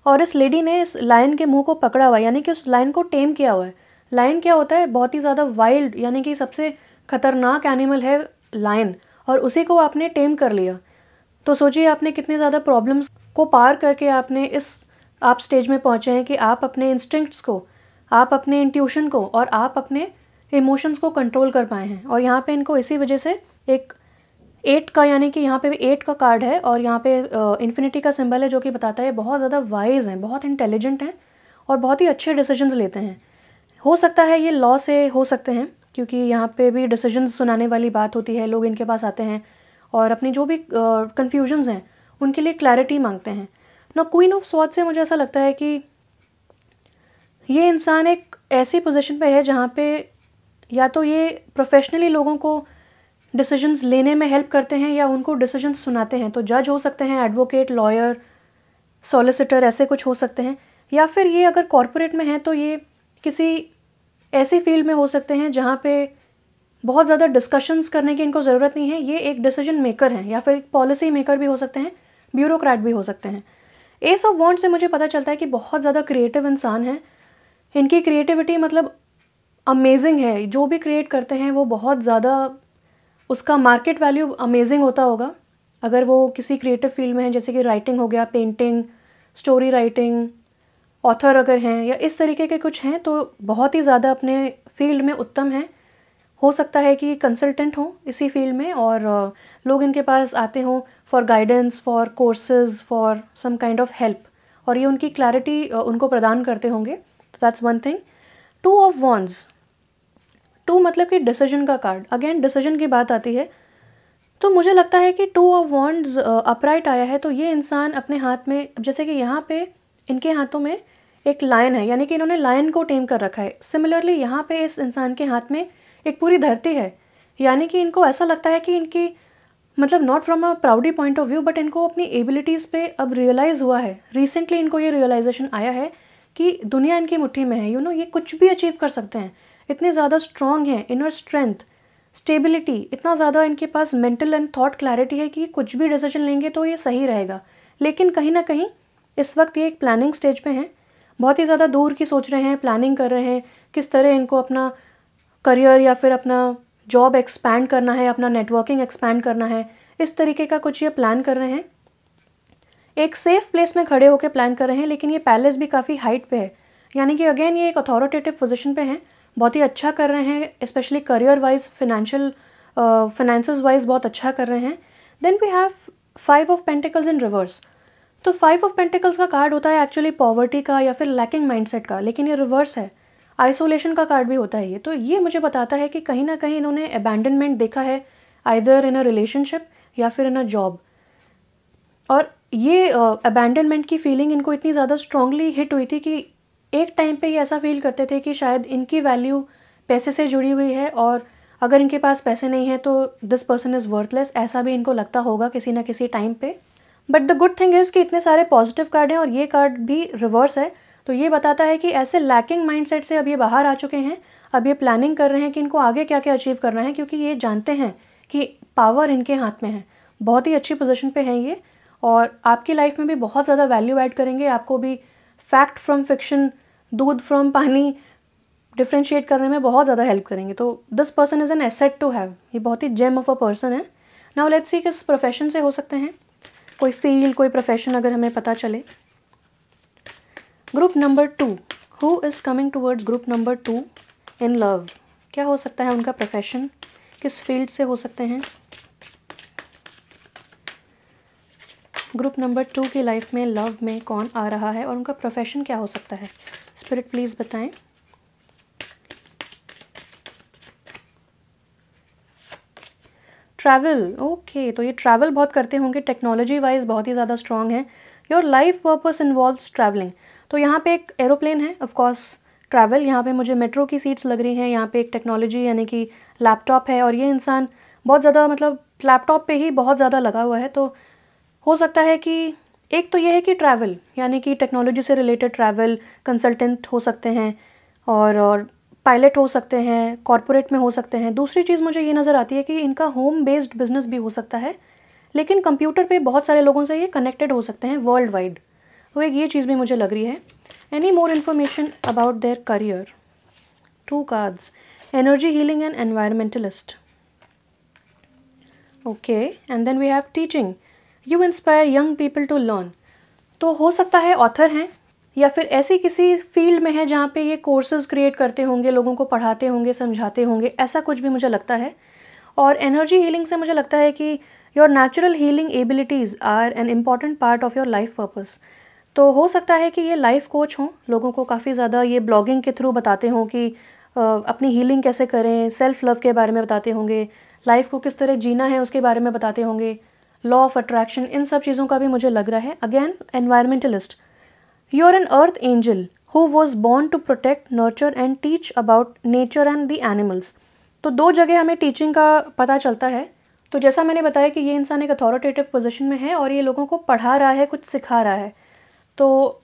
और इस लेडी ने इस लायन के मुंह को पकड़ा हुआ है, यानी कि उस लायन को टेम किया हुआ है। लायन क्या होता है? बहुत ही ज़्यादा वाइल्ड, यानी कि सबसे खतरनाक एनिमल है लायन, और उसी को आपने टेम कर लिया। तो सोचिए आपने कितने ज़्यादा प्रॉब्लम्स को पार करके आपने आप स्टेज में पहुँचे हैं कि आप अपने इंस्टिंक्ट्स को, आप अपने इंट्यूशन को और आप अपने इमोशंस को कंट्रोल कर पाए हैं। और यहाँ पे इनको इसी वजह से एक 8 का, यानी कि यहाँ पे 8 का कार्ड है और यहाँ पे इन्फिनिटी का सिंबल है, जो कि बताता है बहुत ज़्यादा वाइज हैं, बहुत इंटेलिजेंट हैं और बहुत ही अच्छे डिसीजंस लेते हैं। हो सकता है ये लॉ से हो सकते हैं, क्योंकि यहाँ पे भी डिसीजंस सुनाने वाली बात होती है। लोग इनके पास आते हैं और अपनी जो भी कन्फ्यूजन्स हैं उनके लिए क्लैरिटी मांगते हैं ना। क्वीन ऑफ स्वॉर्ड्स से मुझे ऐसा लगता है कि ये इंसान एक ऐसी पोजीशन पे है जहाँ पे या तो ये प्रोफेशनली लोगों को डिसीजंस लेने में हेल्प करते हैं या उनको डिसीजंस सुनाते हैं। तो जज हो सकते हैं, एडवोकेट, लॉयर, सॉलिसिटर, ऐसे कुछ हो सकते हैं। या फिर ये अगर कॉरपोरेट में है तो ये किसी ऐसी फील्ड में हो सकते हैं जहाँ पे बहुत ज़्यादा डिस्कशंस करने की इनको ज़रूरत नहीं है। ये एक डिसीजन मेकर हैं या फिर एक पॉलिसी मेकर भी हो सकते हैं, ब्यूरोक्रेट भी हो सकते हैं। एस ऑफ वॉन्ड से मुझे पता चलता है कि बहुत ज़्यादा क्रिएटिव इंसान हैं। इनकी क्रिएटिविटी मतलब अमेजिंग है। जो भी क्रिएट करते हैं वो बहुत ज़्यादा, उसका मार्केट वैल्यू अमेजिंग होता होगा। अगर वो किसी क्रिएटिव फील्ड में है, जैसे कि राइटिंग हो गया, पेंटिंग, स्टोरी राइटिंग, ऑथर अगर हैं या इस तरीके के कुछ हैं, तो बहुत ही ज़्यादा अपने फील्ड में उत्तम हैं। हो सकता है कि कंसल्टेंट हो इसी फील्ड में और लोग इनके पास आते हों for guidance, for courses, for some kind of help, और ये उनकी क्लैरिटी उनको प्रदान करते होंगे। तो that's one thing. 2 of wands, 2 मतलब कि डिसीजन का कार्ड। अगेन डिसीजन की बात आती है तो मुझे लगता है कि 2 ऑफ वॉन्ड्स अपराइट आया है। तो ये इंसान अपने हाथ में, जैसे कि यहाँ पे इनके हाथों में एक लायन है, यानी कि इन्होंने लायन को टेम कर रखा है। सिमिलरली यहाँ पे इस इंसान के हाथ में एक पूरी धरती है, यानी कि इनको ऐसा लगता है कि इनकी मतलब not from a प्राउडी point of view, but इनको अपनी एबिलिटीज़ पे अब रियलाइज़ हुआ है। रिसेंटली इनको ये रियलाइजेशन आया है कि दुनिया इनकी मुट्ठी में है। ये कुछ भी अचीव कर सकते हैं। इतने ज़्यादा स्ट्रॉन्ग हैं, इनर स्ट्रेंथ, स्टेबिलिटी, इतना ज़्यादा इनके पास मेंटल एंड थॉट क्लैरिटी है कि कुछ भी डिसीजन लेंगे तो ये सही रहेगा। लेकिन कहीं ना कहीं इस वक्त ये एक प्लानिंग स्टेज पे हैं, बहुत ही ज़्यादा दूर की सोच रहे हैं, प्लानिंग कर रहे हैं किस तरह इनको अपना करियर या फिर अपना जॉब एक्सपैंड करना है, अपना नेटवर्किंग एक्सपैंड करना है। इस तरीके का कुछ ये प्लान कर रहे हैं। एक सेफ प्लेस में खड़े होकर प्लान कर रहे हैं, लेकिन ये पैलेस भी काफ़ी हाइट पे है, यानी कि अगेन ये एक अथॉरिटेटिव पोजीशन पे हैं। बहुत ही अच्छा कर रहे हैं, specially career wise, finances wise बहुत अच्छा कर रहे हैं। Then we have 5 of pentacles in reverse. तो 5 ऑफ पेंटिकल्स का कार्ड होता है एक्चुअली पॉवर्टी का या फिर लैकिंग माइंडसेट का, लेकिन ये रिवर्स है, आइसोलेशन का कार्ड भी होता है ये। तो ये मुझे बताता है कि कहीं ना कहीं इन्होंने अबैंडनमेंट देखा है, आइदर इन अ रिलेशनशिप या फिर इन अ जॉब। और ये अबैंडनमेंट की फीलिंग इनको इतनी ज़्यादा स्ट्रांगली हिट हुई थी कि एक टाइम पे ये ऐसा फील करते थे कि शायद इनकी वैल्यू पैसे से जुड़ी हुई है और अगर इनके पास पैसे नहीं है तो दिस पर्सन इज़ वर्थलेस, ऐसा भी इनको लगता होगा किसी ना किसी टाइम पे। But the good thing is कि इतने सारे पॉजिटिव कार्ड हैं और ये कार्ड भी रिवर्स है, तो ये बताता है कि ऐसे लैकिंग माइंडसेट से अब ये बाहर आ चुके हैं। अब ये प्लानिंग कर रहे हैं कि इनको आगे क्या क्या अचीव करना है, क्योंकि ये जानते हैं कि पावर इनके हाथ में है। बहुत ही अच्छी पोजीशन पे हैं ये और आपकी लाइफ में भी बहुत ज़्यादा वैल्यू ऐड करेंगे। आपको भी फैक्ट फ्रॉम फिक्शन, दूध फ्रॉम पानी डिफ्रेंशिएट करने में बहुत ज़्यादा हेल्प करेंगे। तो this person is an asset to have. ये बहुत ही जेम ऑफ अ पर्सन है। नाउ लेट्स सी किस प्रोफेशन से हो सकते हैं, कोई फील्ड, कोई प्रोफेशन अगर हमें पता चले। Group number 2, who is coming towards group number 2 in love. क्या हो सकता है उनका प्रोफेशन, किस फील्ड से हो सकते हैं। ग्रुप नंबर 2 की लाइफ में लव में कौन आ रहा है और उनका प्रोफेशन क्या हो सकता है। स्पिरिट प्लीज़ बताएं। ट्रैवल, ओके, तो ये ट्रैवल बहुत करते होंगे, टेक्नोलॉजी वाइज बहुत ही ज़्यादा स्ट्रॉन्ग है। Your life purpose involves travelling. तो यहाँ पे एक एरोप्लेन है, ऑफ कोर्स ट्रैवल। यहाँ पे मुझे मेट्रो की सीट्स लग रही हैं। यहाँ पे एक टेक्नोलॉजी यानी कि लैपटॉप है और ये इंसान बहुत ज़्यादा मतलब लैपटॉप पे ही बहुत ज़्यादा लगा हुआ है। तो हो सकता है कि एक तो ये है कि ट्रैवल, यानी कि टेक्नोलॉजी से रिलेटेड ट्रैवल, कंसल्टेंट हो सकते हैं और पायलट हो सकते हैं, कॉरपोरेट में हो सकते हैं। दूसरी चीज़ मुझे ये नज़र आती है कि इनका होम बेस्ड बिजनेस भी हो सकता है, लेकिन कंप्यूटर पे बहुत सारे लोगों से ये कनेक्टेड हो सकते हैं वर्ल्ड वाइड। तो एक ये चीज़ भी मुझे लग रही है। Any more information about their career? 2 cards, energy healing and environmentalist. Okay, and then we have teaching, you inspire young people to learn. तो हो सकता है ऑथर हैं या फिर ऐसी किसी फील्ड में है जहाँ पे ये कोर्सेज क्रिएट करते होंगे, लोगों को पढ़ाते होंगे, समझाते होंगे, ऐसा कुछ भी मुझे लगता है। और एनर्जी हीलिंग से मुझे लगता है कि your natural healing abilities are an important part of your life purpose. तो हो सकता है कि ये लाइफ कोच हों, लोगों को काफ़ी ज़्यादा ये ब्लॉगिंग के थ्रू बताते हों कि अपनी हीलिंग कैसे करें, सेल्फ लव के बारे में बताते होंगे, लाइफ को किस तरह जीना है उसके बारे में बताते होंगे, लॉ ऑफ अट्रैक्शन, इन सब चीज़ों का भी मुझे लग रहा है। Again environmentalist, you are an earth angel who was born to protect, nurture and teach about nature and the animals. तो 2 जगह हमें टीचिंग का पता चलता है। तो जैसा मैंने बताया कि ये इंसान एक अथॉरिटेटिव पोजीशन में है और ये लोगों को पढ़ा रहा है, कुछ सिखा रहा है। तो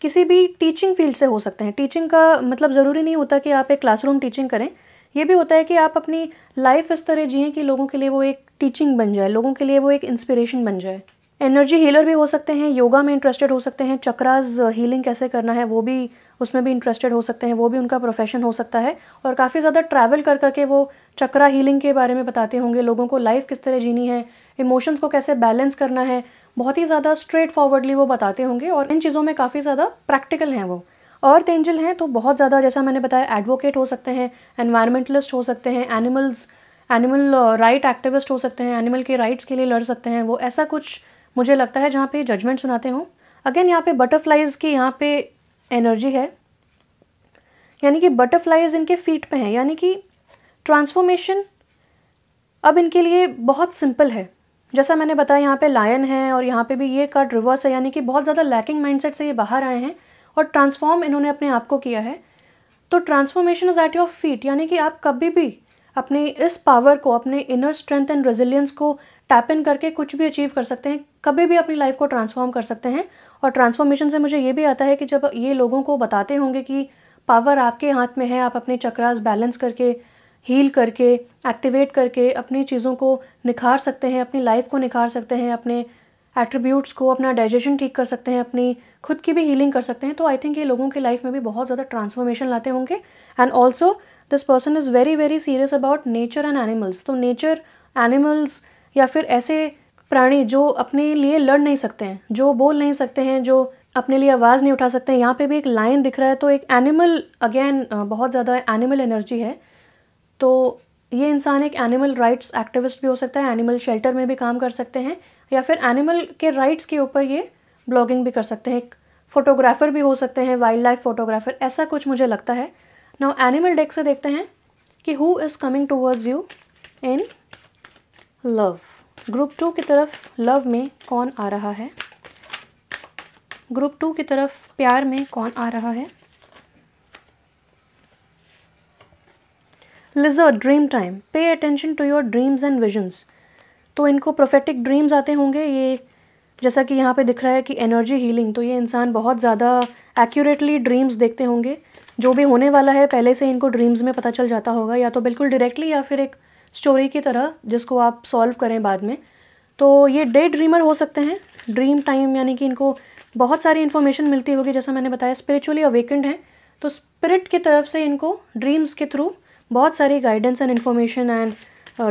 किसी भी टीचिंग फील्ड से हो सकते हैं। टीचिंग का मतलब ज़रूरी नहीं होता कि आप एक क्लासरूम टीचिंग करें, ये भी होता है कि आप अपनी लाइफ इस तरह जिएं कि लोगों के लिए वो एक टीचिंग बन जाए, लोगों के लिए वो एक इंस्पिरेशन बन जाए। एनर्जी हीलर भी हो सकते हैं, योगा में इंटरेस्टेड हो सकते हैं, चक्रास हीलिंग कैसे करना है वो भी, उसमें भी इंटरेस्टेड हो सकते हैं, वो भी उनका प्रोफेशन हो सकता है। और काफ़ी ज़्यादा ट्रैवल कर करके वो चक्रा हीलिंग के बारे में बताते होंगे, लोगों को लाइफ किस तरह जीनी है, इमोशंस को कैसे बैलेंस करना है, बहुत ही ज़्यादा स्ट्रेट फॉरवर्डली वो बताते होंगे और इन चीज़ों में काफ़ी ज़्यादा प्रैक्टिकल हैं वो। अर्थ एंजल हैं तो बहुत ज़्यादा, जैसा मैंने बताया, एडवोकेट हो सकते हैं, एनवायरमेंटलिस्ट हो सकते हैं, एनिमल राइट एक्टिविस्ट हो सकते हैं, एनिमल के राइट्स के लिए लड़ सकते हैं वो, ऐसा कुछ मुझे लगता है जहाँ पे जजमेंट सुनाते हों। अगेन यहाँ पे बटरफ्लाइज की यहाँ पे एनर्जी है, यानी कि बटरफ्लाइज इनके फीट पे हैं, यानी कि ट्रांसफॉर्मेशन अब इनके लिए बहुत सिंपल है। जैसा मैंने बताया यहाँ पे लायन है और यहाँ पे भी ये कार्ड रिवर्स है, यानी कि बहुत ज़्यादा लैकिंग माइंडसेट से ये बाहर आए हैं और ट्रांसफॉर्म इन्होंने अपने आप को किया है। तो transformation is at your feet, यानी कि आप कभी भी अपने इस पावर को, अपने इनर स्ट्रेंथ एंड रेजिलियंस को टैप इन करके कुछ भी अचीव कर सकते हैं, कभी भी अपनी लाइफ को ट्रांसफॉर्म कर सकते हैं। और ट्रांसफॉर्मेशन से मुझे ये भी आता है कि जब ये लोगों को बताते होंगे कि पावर आपके हाथ में है, आप अपने चक्रास बैलेंस करके, हील करके, एक्टिवेट करके अपनी चीज़ों को निखार सकते हैं, अपनी लाइफ को निखार सकते हैं, अपने एट्रीब्यूट्स को, अपना डाइजेशन ठीक कर सकते हैं, अपनी खुद की भी हीलिंग कर सकते हैं। तो आई थिंक ये लोगों की लाइफ में भी बहुत ज़्यादा ट्रांसफॉर्मेशन लाते होंगे। And also this person is very very serious about nature and animals. तो नेचर, एनिमल्स या फिर ऐसे प्राणी जो अपने लिए लड़ नहीं सकते हैं, जो बोल नहीं सकते हैं, जो अपने लिए आवाज़ नहीं उठा सकते हैं। यहाँ पे भी एक लायन दिख रहा है, तो एक एनिमल, अगेन बहुत ज़्यादा एनिमल एनर्जी है। तो ये इंसान एक एनिमल राइट्स एक्टिविस्ट भी हो सकता है, एनिमल शेल्टर में भी काम कर सकते हैं, या फिर एनिमल के राइट्स के ऊपर ये ब्लॉगिंग भी कर सकते हैं। एक फोटोग्राफर भी हो सकते हैं, वाइल्ड लाइफ फोटोग्राफर, ऐसा कुछ मुझे लगता है। नाउ एनिमल डेक से देखते हैं कि who is coming towards you in love. Group 2 की तरफ लव में कौन आ रहा है? ग्रुप 2 की तरफ प्यार में कौन आ रहा है? Lizard, dream time, pay attention to your dreams and visions. तो इनको प्रोफेटिक ड्रीम्स आते होंगे। ये जैसा कि यहाँ पे दिख रहा है कि एनर्जी हीलिंग, तो ये इंसान बहुत ज़्यादा एक्यूरेटली ड्रीम्स देखते होंगे। जो भी होने वाला है पहले से इनको ड्रीम्स में पता चल जाता होगा, या तो बिल्कुल डायरेक्टली या फिर एक स्टोरी की तरह जिसको आप सॉल्व करें बाद में। तो ये डे ड्रीमर हो सकते हैं। ड्रीम टाइम यानी कि इनको बहुत सारी इन्फॉर्मेशन मिलती होगी, जैसा मैंने बताया स्पिरिचुअली अवेकेंड है, तो स्पिरिट की तरफ से इनको ड्रीम्स के थ्रू बहुत सारी guidance and information and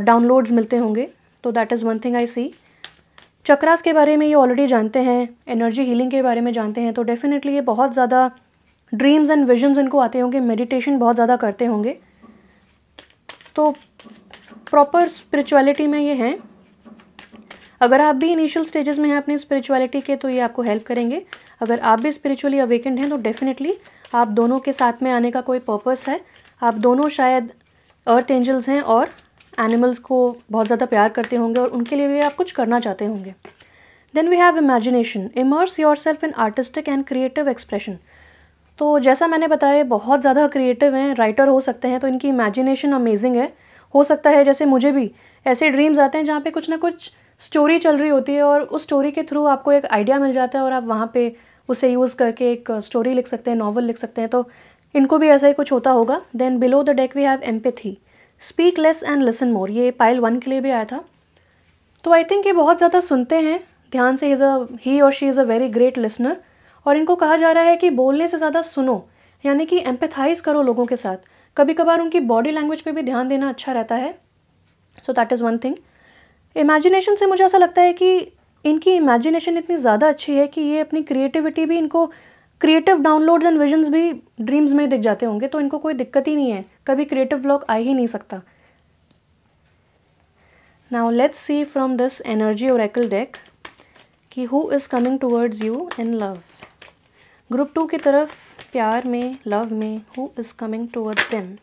downloads मिलते होंगे। तो that is one thing I see. Chakras के बारे में ये ऑलरेडी जानते हैं, एनर्जी हीलिंग के बारे में जानते हैं, तो डेफिनेटली ये बहुत ज़्यादा ड्रीम्स एंड विजन्स इनको आते होंगे, मेडिटेशन बहुत ज़्यादा करते होंगे। तो प्रॉपर स्पिरिचुअलिटी में ये हैं। अगर आप भी इनिशियल स्टेजेस में हैं अपनी स्पिरिचुअलिटी के, तो ये आपको हेल्प करेंगे। अगर आप भी स्पिरिचुअली अवेकेंड हैं तो डेफिनेटली आप दोनों के साथ में आने का कोई पर्पस है। आप दोनों शायद अर्थ एंजल्स हैं और एनिमल्स को बहुत ज़्यादा प्यार करते होंगे और उनके लिए भी आप कुछ करना चाहते होंगे। Then we have imagination, immerse yourself in artistic and creative expression. तो जैसा मैंने बताया बहुत ज़्यादा क्रिएटिव हैं, राइटर हो सकते हैं, तो इनकी इमेजिनेशन अमेजिंग है। हो सकता है जैसे मुझे भी ऐसे ड्रीम्स आते हैं जहाँ पे कुछ ना कुछ स्टोरी चल रही होती है और उस स्टोरी के थ्रू आपको एक आइडिया मिल जाता है और आप वहाँ पे उसे यूज़ करके एक स्टोरी लिख सकते हैं, नॉवल लिख सकते हैं। तो इनको भी ऐसा ही कुछ होता होगा। Then below the deck we have empathy, speak less and listen more, ये पाइल 1 के लिए भी आया था। तो आई थिंक ये बहुत ज़्यादा सुनते हैं ध्यान से, ही और she is a very great listener. और इनको कहा जा रहा है कि बोलने से ज़्यादा सुनो, यानी कि एम्पैथाइज़ करो लोगों के साथ। कभी कभार उनकी बॉडी लैंग्वेज पे भी ध्यान देना अच्छा रहता है। सो that is one thing. Imagination से मुझे ऐसा लगता है कि इनकी इमेजिनेशन इतनी ज़्यादा अच्छी है कि ये अपनी क्रिएटिविटी भी, इनको क्रिएटिव डाउनलोड्स एंड विजन्स भी ड्रीम्स में दिख जाते होंगे, तो इनको कोई दिक्कत ही नहीं है, कभी क्रिएटिव ब्लॉक आ ही नहीं सकता। Now let's see from this energy oracle deck कि who is coming towards you in love. Group 2 की तरफ प्यार में, लव में, who is coming towards them.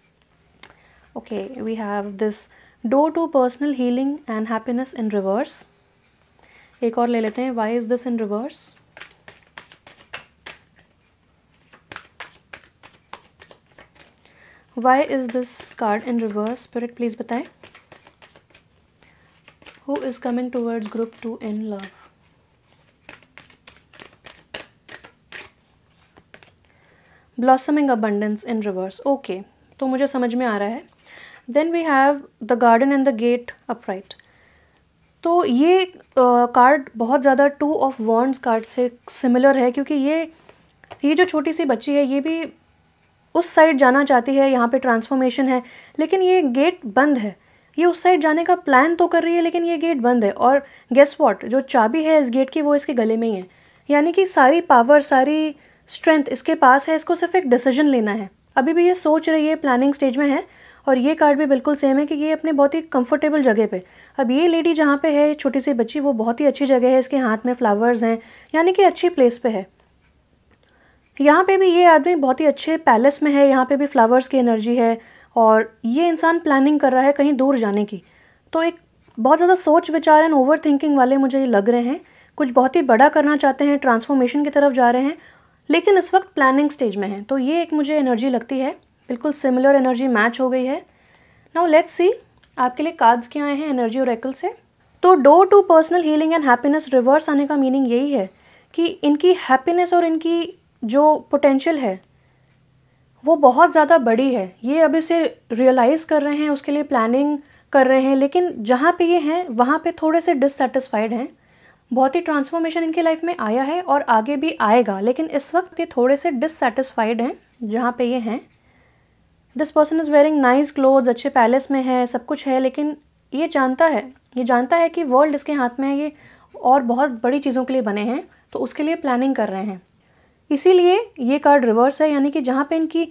Okay, we have this door to personal healing and happiness in reverse. एक और ले लेते हैं, why is this in reverse. Why is this card in reverse, spirit please बताएं। Who is coming towards group 2 in love. Blossoming abundance in reverse. Okay, तो मुझे समझ में आ रहा है। Then we have the garden and the gate upright. तो ये कार्ड बहुत ज़्यादा 2 ऑफ वॉन्ड्स कार्ड से सिमिलर है, क्योंकि ये जो छोटी सी बच्ची है ये भी उस साइड जाना चाहती है, यहाँ पे ट्रांसफॉर्मेशन है, लेकिन ये गेट बंद है। ये उस साइड जाने का प्लान तो कर रही है लेकिन ये गेट बंद है। और गेस व्हाट, जो चाबी है इस गेट की वो इसके गले में ही है। यानी कि सारी पावर, सारी स्ट्रेंथ इसके पास है, इसको सिर्फ एक डिसीजन लेना है। अभी भी ये सोच रही है, प्लानिंग स्टेज में है। और ये कार्ड भी बिल्कुल सेम है कि ये अपने बहुत ही कंफर्टेबल जगह पे, अब ये लेडी जहाँ पे है, छोटी सी बच्ची, वो बहुत ही अच्छी जगह है, इसके हाथ में फ्लावर्स हैं, यानी कि अच्छी प्लेस पे है। यहाँ पे भी ये आदमी बहुत ही अच्छे पैलेस में है, यहाँ पे भी फ्लावर्स की एनर्जी है और ये इंसान प्लानिंग कर रहा है कहीं दूर जाने की। तो एक बहुत ज़्यादा सोच विचार एंड ओवर थिंकिंग वाले मुझे ये लग रहे हैं, कुछ बहुत ही बड़ा करना चाहते हैं, ट्रांसफॉर्मेशन की तरफ जा रहे हैं, लेकिन इस वक्त प्लानिंग स्टेज में हैं। तो ये एक मुझे एनर्जी लगती है, बिल्कुल सिमिलर एनर्जी मैच हो गई है। नाउ लेट्स सी आपके लिए कार्ड्स क्या आए हैं एनर्जी ओरेकल से। तो door to personal healing and happiness reverse आने का मीनिंग यही है कि इनकी हैप्पीनेस और इनकी जो पोटेंशियल है वो बहुत ज़्यादा बड़ी है। ये अभी से रियलाइज़ कर रहे हैं, उसके लिए प्लानिंग कर रहे हैं, लेकिन जहाँ पे ये हैं वहाँ पे थोड़े से डिससेटिस्फाइड हैं। बहुत ही ट्रांसफॉर्मेशन इनकी लाइफ में आया है और आगे भी आएगा, लेकिन इस वक्त ये थोड़े से डिससेटिस्फाइड हैं जहाँ पे ये हैं। This person is wearing nice clothes, अच्छे पैलेस में है, सब कुछ है, लेकिन ये जानता है कि वर्ल्ड इसके हाथ में है, ये और बहुत बड़ी चीज़ों के लिए बने हैं, तो उसके लिए प्लानिंग कर रहे हैं। इसीलिए ये कार्ड रिवर्स है, यानी कि जहाँ पे इनकी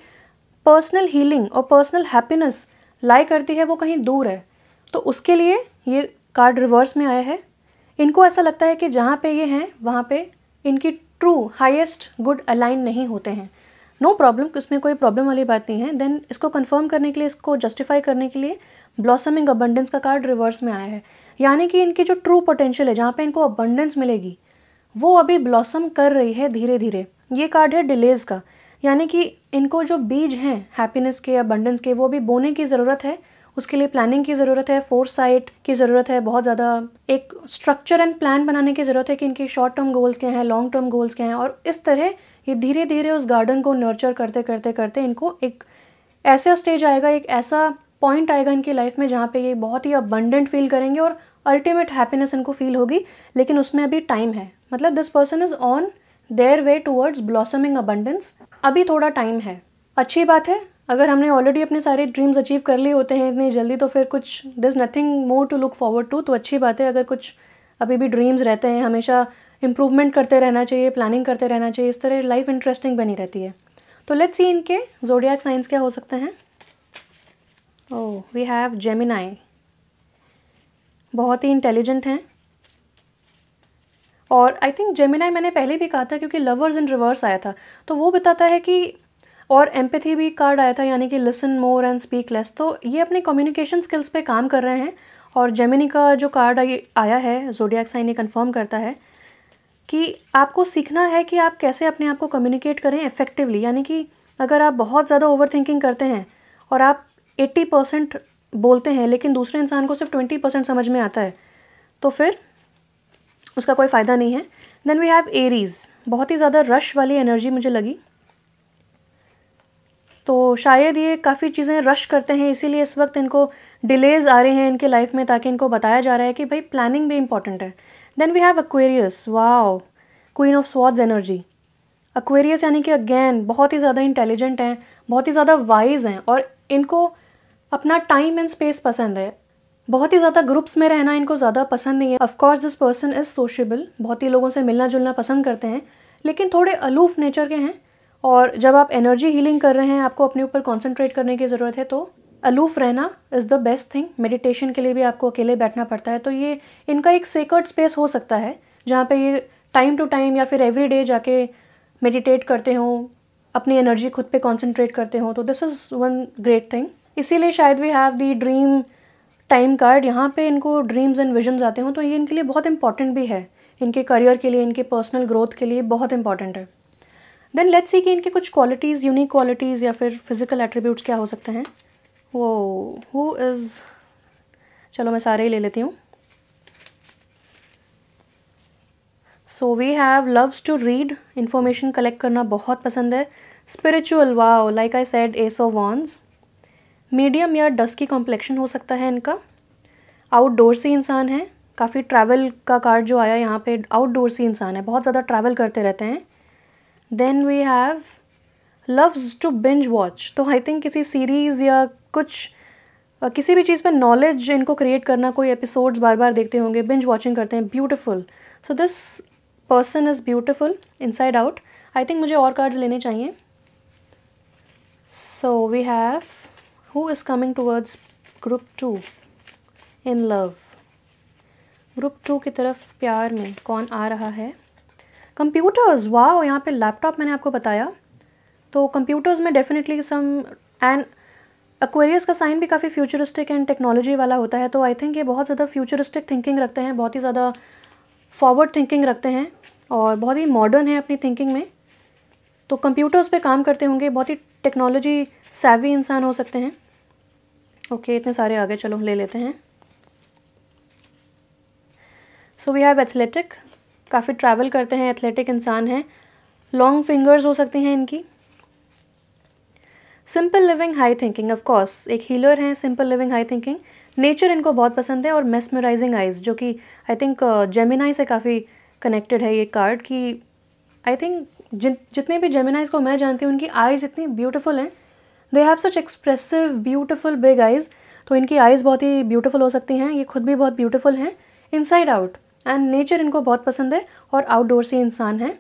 पर्सनल हीलिंग और पर्सनल हैप्पीनेस लाई करती है वो कहीं दूर है, तो उसके लिए ये कार्ड रिवर्स में आया है। इनको ऐसा लगता है कि जहाँ पे ये हैं वहाँ पे इनकी ट्रू हाईएस्ट गुड अलाइन नहीं होते हैं। नो प्रॉब्लम, इसमें कोई प्रॉब्लम वाली बात नहीं है। देन इसको कंफर्म करने के लिए, इसको जस्टिफाई करने के लिए ब्लॉसमिंग अबंडेंस का कार्ड रिवर्स में आया है, यानी कि इनकी जो ट्रू पोटेंशियल है, जहाँ पे इनको अबंडेंस मिलेगी, वो अभी ब्लॉसम कर रही है धीरे धीरे। ये कार्ड है डिलेज का, यानी कि इनको जो बीज हैं हैप्पीनेस के, अबंडेंस के, वो भी बोने की ज़रूरत है, उसके लिए प्लानिंग की ज़रूरत है, फोरसाइट की ज़रूरत है, बहुत ज़्यादा एक स्ट्रक्चर एंड प्लान बनाने की ज़रूरत है कि इनके शॉर्ट टर्म गोल्स क्या हैं, लॉन्ग टर्म गोल्स क्या हैं, और इस तरह ये धीरे धीरे उस गार्डन को नर्चर करते करते करते इनको एक ऐसा स्टेज आएगा, एक ऐसा पॉइंट आएगा इनकी लाइफ में जहाँ पे ये बहुत ही अबंडेंट फील करेंगे और अल्टीमेट हैप्पीनेस इनको फील होगी, लेकिन उसमें अभी टाइम है। मतलब this person is on their way towards blossoming abundance, अभी थोड़ा टाइम है। अच्छी बात है, अगर हमने ऑलरेडी अपने सारे ड्रीम्स अचीव कर लिए होते हैं इतनी जल्दी, तो फिर कुछ there is nothing more to look forward to, तो अच्छी बात है। अगर कुछ अभी भी ड्रीम्स रहते हैं, हमेशा इम्प्रूवमेंट करते रहना चाहिए, प्लानिंग करते रहना चाहिए, इस तरह लाइफ इंटरेस्टिंग बनी रहती है। तो लेट्स सी इनके ज़ोडिएक साइंस क्या हो सकते हैं। ओह, वी हैव जेमिनाई, बहुत ही इंटेलिजेंट हैं, और आई थिंक जेमिनाई मैंने पहले भी कहा था क्योंकि लवर्स इन रिवर्स आया था, तो वो बताता है कि, और एम्पैथी भी कार्ड आया था, यानी कि listen more and speak less, तो ये अपने कम्युनिकेशन स्किल्स पे काम कर रहे हैं। और जेमिनी का जो कार्ड आया है ज़ोडिएक साइन, ये कंफर्म करता है कि आपको सीखना है कि आप कैसे अपने आप को कम्युनिकेट करें इफ़ेक्टिवली, यानी कि अगर आप बहुत ज़्यादा ओवर थिंकिंग करते हैं और आप 80% बोलते हैं लेकिन दूसरे इंसान को सिर्फ 20% समझ में आता है, तो फिर उसका कोई फ़ायदा नहीं है। देन वी हैव एरीज़, बहुत ही ज़्यादा रश वाली एनर्जी मुझे लगी, तो शायद ये काफ़ी चीज़ें रश करते हैं, इसीलिए इस वक्त इनको डिलेज़ आ रहे हैं इनके लाइफ में, ताकि इनको बताया जा रहा है कि भाई प्लानिंग भी इंपॉर्टेंट है। Then we have Aquarius, wow, queen of swords energy. Aquarius यानी कि अगेन बहुत ही ज़्यादा इंटेलिजेंट हैं, बहुत ही ज़्यादा वाइज हैं, और इनको अपना टाइम एंड स्पेस पसंद है। बहुत ही ज़्यादा ग्रुप्स में रहना इनको ज़्यादा पसंद नहीं है। Of course this person is sociable, बहुत ही लोगों से मिलना जुलना पसंद करते हैं, लेकिन थोड़े अलूफ नेचर के हैं। और जब आप एनर्जी हीलिंग कर रहे हैं, आपको अपने ऊपर कॉन्सेंट्रेट करने की ज़रूरत है, तो अलूफ रहना is the best thing. Meditation के लिए भी आपको अकेले बैठना पड़ता है, तो ये इनका एक सेक्रेड स्पेस हो सकता है जहाँ पे ये टाइम टू टाइम या फिर एवरी डे जाके मेडिटेट करते हों, अपनी एनर्जी खुद पे कॉन्सेंट्रेट करते हों, तो this is one great thing. इसीलिए शायद we have the dream time card, यहाँ पे इनको ड्रीम्स एंड विजन्स आते हों, तो ये इनके लिए बहुत इंपॉर्टेंट भी है, इनके करियर के लिए, इनके पर्सनल ग्रोथ के लिए बहुत इंपॉर्टेंट है। देन लेट्स सी कि इनके कुछ क्वालिटीज़, यूनिक क्वालिटीज़ या फिर फिजिकल एट्रीब्यूट्स क्या हो सकते हैं। वो हु इज़, चलो मैं सारे ही ले लेती हूँ। So we have loves to read, information collect करना बहुत पसंद है। Spiritual, wow, like I said, ace of wands. Medium या डस्की कॉम्प्लेक्शन हो सकता है इनका। आउटडोर्सी इंसान है, काफ़ी ट्रैवल का कार्ड जो आया यहाँ पे, आउटडोर्सी इंसान है, बहुत ज़्यादा ट्रैवल करते रहते हैं। Then we have loves to binge watch, तो आई थिंक किसी सीरीज़ या कुछ किसी भी चीज़ पर नॉलेज इनको क्रिएट करना, कोई एपिसोड्स बार बार देखते होंगे, बिंज वॉचिंग करते हैं। Beautiful, so this person is beautiful inside out. I think मुझे और कार्ड्स लेने चाहिए। So we have who is coming towards group 2 in love. Group 2 की तरफ प्यार में कौन आ रहा है? कंप्यूटर्स, वाओ, यहाँ पे लैपटॉप मैंने आपको बताया, तो कंप्यूटर्स में डेफिनेटली सम, एंड एक्वेरियस का साइन भी काफ़ी फ्यूचरिस्टिक एंड टेक्नोलॉजी वाला होता है, तो आई थिंक ये बहुत ज़्यादा फ्यूचरिस्टिक थिंकिंग रखते हैं, बहुत ही ज़्यादा फॉरवर्ड थिंकिंग रखते हैं और बहुत ही मॉडर्न है अपनी थिंकिंग में। तो कंप्यूटर्स पे काम करते होंगे, बहुत ही टेक्नोलॉजी सैवी इंसान हो सकते हैं। ओके, इतने सारे आगे, चलो ले लेते हैं। सो वी हैव एथलेटिक, काफ़ी ट्रैवल करते हैं, एथलेटिक इंसान हैं, लॉन्ग फिंगर्स हो सकती हैं इनकी। Simple living, high thinking, of course एक हीलर हैं, simple living, high thinking. Nature इनको बहुत पसंद है, और मेस्मराइजिंग आइज़, जो कि आई थिंक जेमिनाई से काफ़ी कनेक्टेड है ये कार्ड, कि आई थिंक जितने भी जेमिनाइज को मैं जानती हूँ, उनकी आइज़ इतनी ब्यूटीफुल हैं, they have such expressive beautiful big eyes, तो इनकी आइज़ बहुत ही ब्यूटीफुल हो सकती हैं। ये खुद भी बहुत ब्यूटीफुल हैं इनसाइड आउट, एंड नेचर इनको बहुत पसंद है, और आउटडोर्सी इंसान हैं।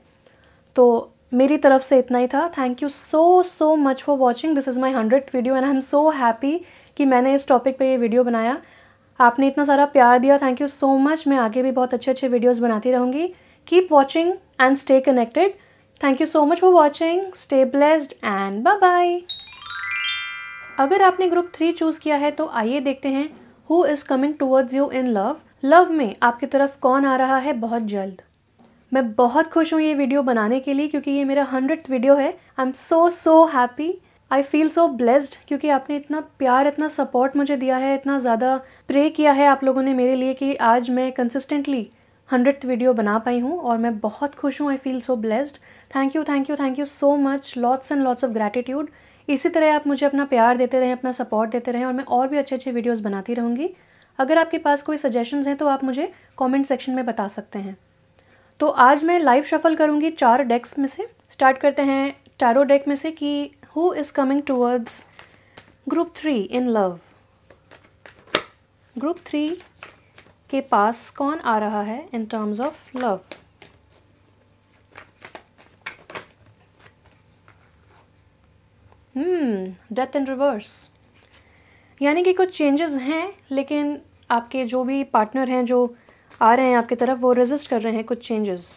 तो मेरी तरफ से इतना ही था। Thank you so much for watching, this is my 100th video, and I am so happy कि मैंने इस टॉपिक पे ये वीडियो बनाया। आपने इतना सारा प्यार दिया, थैंक यू सो मच। मैं आगे भी बहुत अच्छे अच्छे वीडियोज़ बनाती रहूँगी। Keep watching and stay connected. Thank you so much for watching, stay blessed and bye bye. अगर आपने ग्रुप 3 चूज़ किया है, तो आइए देखते हैं who is coming towards you in love. Love में आपकी तरफ कौन आ रहा है बहुत जल्द। मैं बहुत खुश हूँ ये वीडियो बनाने के लिए, क्योंकि ये मेरा 100th वीडियो है। I am so happy, I feel so blessed, क्योंकि आपने इतना प्यार, इतना सपोर्ट मुझे दिया है, इतना ज़्यादा प्रे किया है आप लोगों ने मेरे लिए, कि आज मैं कंसिस्टेंटली 100th वीडियो बना पाई हूँ, और मैं बहुत खुश हूँ। I feel so blessed. Thank you so much, lots and lots of gratitude. इसी तरह आप मुझे अपना प्यार देते रहें, अपना सपोर्ट देते रहें, और मैं और भी अच्छे अच्छे वीडियोज़ बनाती रहूँगी। अगर आपके पास कोई सजेशंस हैं, तो आप मुझे कमेंट सेक्शन में बता सकते हैं। तो आज मैं लाइव शफल करूँगी 4 डेक्स में से। स्टार्ट करते हैं टैरो डेक में से, कि who is coming towards group 3 in love. Group 3 के पास कौन आ रहा है in terms of love. Death in reverse, यानी कि कुछ चेंजेस हैं, लेकिन आपके जो भी पार्टनर हैं जो आ रहे हैं आपकी तरफ, वो रेजिस्ट कर रहे हैं कुछ चेंजेस।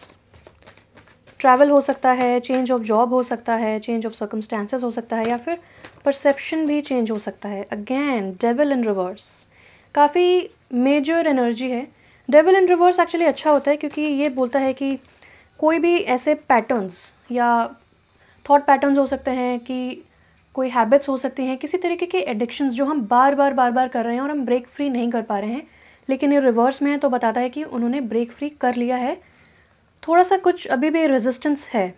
ट्रैवल हो सकता है, चेंज ऑफ जॉब हो सकता है, चेंज ऑफ सर्कमस्टेंसेस हो सकता है, या फिर परसेप्शन भी चेंज हो सकता है। अगेन डेविल इन रिवर्स, काफ़ी मेजर एनर्जी है। डेविल इन रिवर्स एक्चुअली अच्छा होता है, क्योंकि ये बोलता है कि कोई भी ऐसे पैटर्न्स या थॉट पैटर्न्स हो सकते हैं, कि कोई हैबिट्स हो सकती हैं, किसी तरीके के एडिक्शंस जो हम बार बार कर रहे हैं और हम ब्रेक फ्री नहीं कर पा रहे हैं, लेकिन ये रिवर्स में है तो बताता है कि उन्होंने ब्रेक फ्री कर लिया है। थोड़ा सा कुछ अभी भी रेजिस्टेंस है,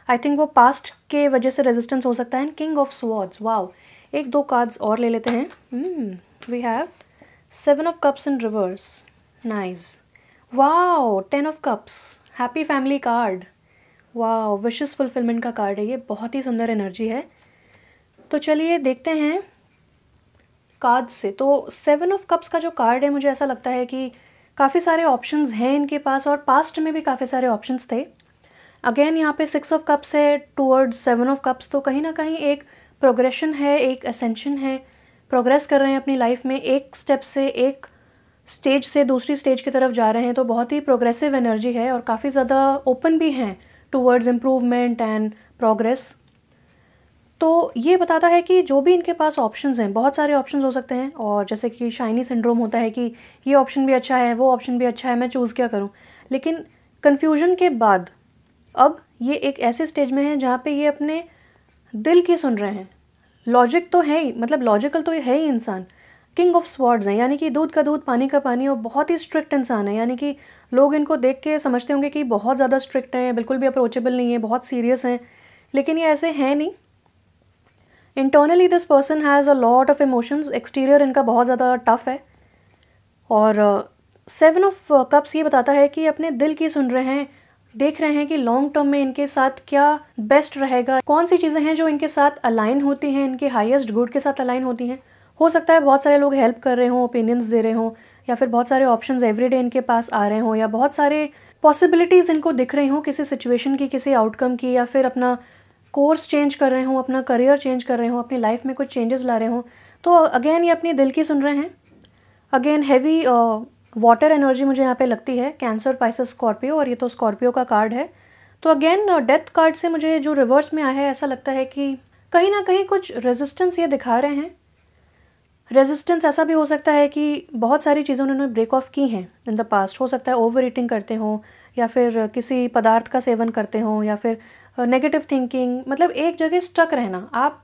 आई थिंक वो पास्ट के वजह से रेजिस्टेंस हो सकता है। And king of swords, wow, एक दो कार्ड्स और ले लेते हैं। We have 7 of cups in reverse, nice. Wow, 10 of cups, happy family card. Wow, wishes fulfilment का कार्ड है ये, बहुत ही सुंदर एनर्जी है। तो चलिए देखते हैं कार्ड से। तो 7 ऑफ कप्स का जो कार्ड है, मुझे ऐसा लगता है कि काफ़ी सारे ऑप्शंस हैं इनके पास, और पास्ट में भी काफ़ी सारे ऑप्शंस थे। अगेन यहाँ पे 6 ऑफ कप्स है टूवर्ड्स 7 ऑफ कप्स, तो कहीं ना कहीं एक प्रोग्रेशन है, एक असेंशन है, प्रोग्रेस कर रहे हैं अपनी लाइफ में, एक स्टेप से, एक स्टेज से दूसरी स्टेज की तरफ जा रहे हैं। तो बहुत ही प्रोग्रेसिव एनर्जी है और काफ़ी ज़्यादा ओपन भी हैं टूवर्ड्स इम्प्रूवमेंट एंड प्रोग्रेस। तो ये बताता है कि जो भी इनके पास ऑप्शंस हैं, बहुत सारे ऑप्शंस हो सकते हैं, और जैसे कि शाइनी सिंड्रोम होता है कि ये ऑप्शन भी अच्छा है, वो ऑप्शन भी अच्छा है, मैं चूज़ क्या करूं। लेकिन कन्फ्यूजन के बाद अब ये एक ऐसे स्टेज में है जहाँ पे ये अपने दिल की सुन रहे हैं। लॉजिक तो है ही, मतलब लॉजिकल तो है ही इंसान। किंग ऑफ स्वॉर्ड्स हैं, यानी कि दूध का दूध पानी का पानी, और बहुत ही स्ट्रिक्ट इंसान है। यानी कि लोग इनको देख के समझते होंगे कि बहुत ज़्यादा स्ट्रिक्ट हैं, बिल्कुल भी अप्रोचेबल नहीं है, बहुत सीरियस हैं, लेकिन ये ऐसे हैं नहीं। Internally this person has a lot of emotions, exterior इनका बहुत ज़्यादा टफ है। और 7 ऑफ कप्स ये बताता है कि अपने दिल की सुन रहे हैं, देख रहे हैं कि लॉन्ग टर्म में इनके साथ क्या बेस्ट रहेगा, कौन सी चीज़ें हैं जो इनके साथ अलाइन होती हैं, इनके हाईएस्ट गुड के साथ अलाइन होती हैं। हो सकता है बहुत सारे लोग हेल्प कर रहे हों, ओपिनियंस दे रहे हों, या फिर बहुत सारे ऑप्शंस एवरीडे इनके पास आ रहे हों, या बहुत सारे पॉसिबिलिटीज़ इनको दिख रही हों किसी सिचुएशन की, किसी आउटकम की, या फिर अपना कोर्स चेंज कर रहे हों, अपना करियर चेंज कर रहे हों, अपनी लाइफ में कुछ चेंजेस ला रहे हों। तो अगेन ये अपनी दिल की सुन रहे हैं। अगेन हैवी वाटर एनर्जी मुझे यहाँ पे लगती है, कैंसर, पाइसेस, स्कॉर्पियो, और ये तो स्कॉर्पियो का कार्ड है। तो अगेन डेथ कार्ड से मुझे जो रिवर्स में आया है, ऐसा लगता है कि कहीं ना कहीं कुछ रेजिस्टेंस ये दिखा रहे हैं। रेजिस्टेंस ऐसा भी हो सकता है कि बहुत सारी चीज़ें उन्होंने ब्रेक ऑफ की हैं इन द पास्ट। हो सकता है ओवर ईटिंग करते हों, या फिर किसी पदार्थ का सेवन करते हों, या फिर नेगेटिव थिंकिंग, मतलब एक जगह स्टक रहना, आप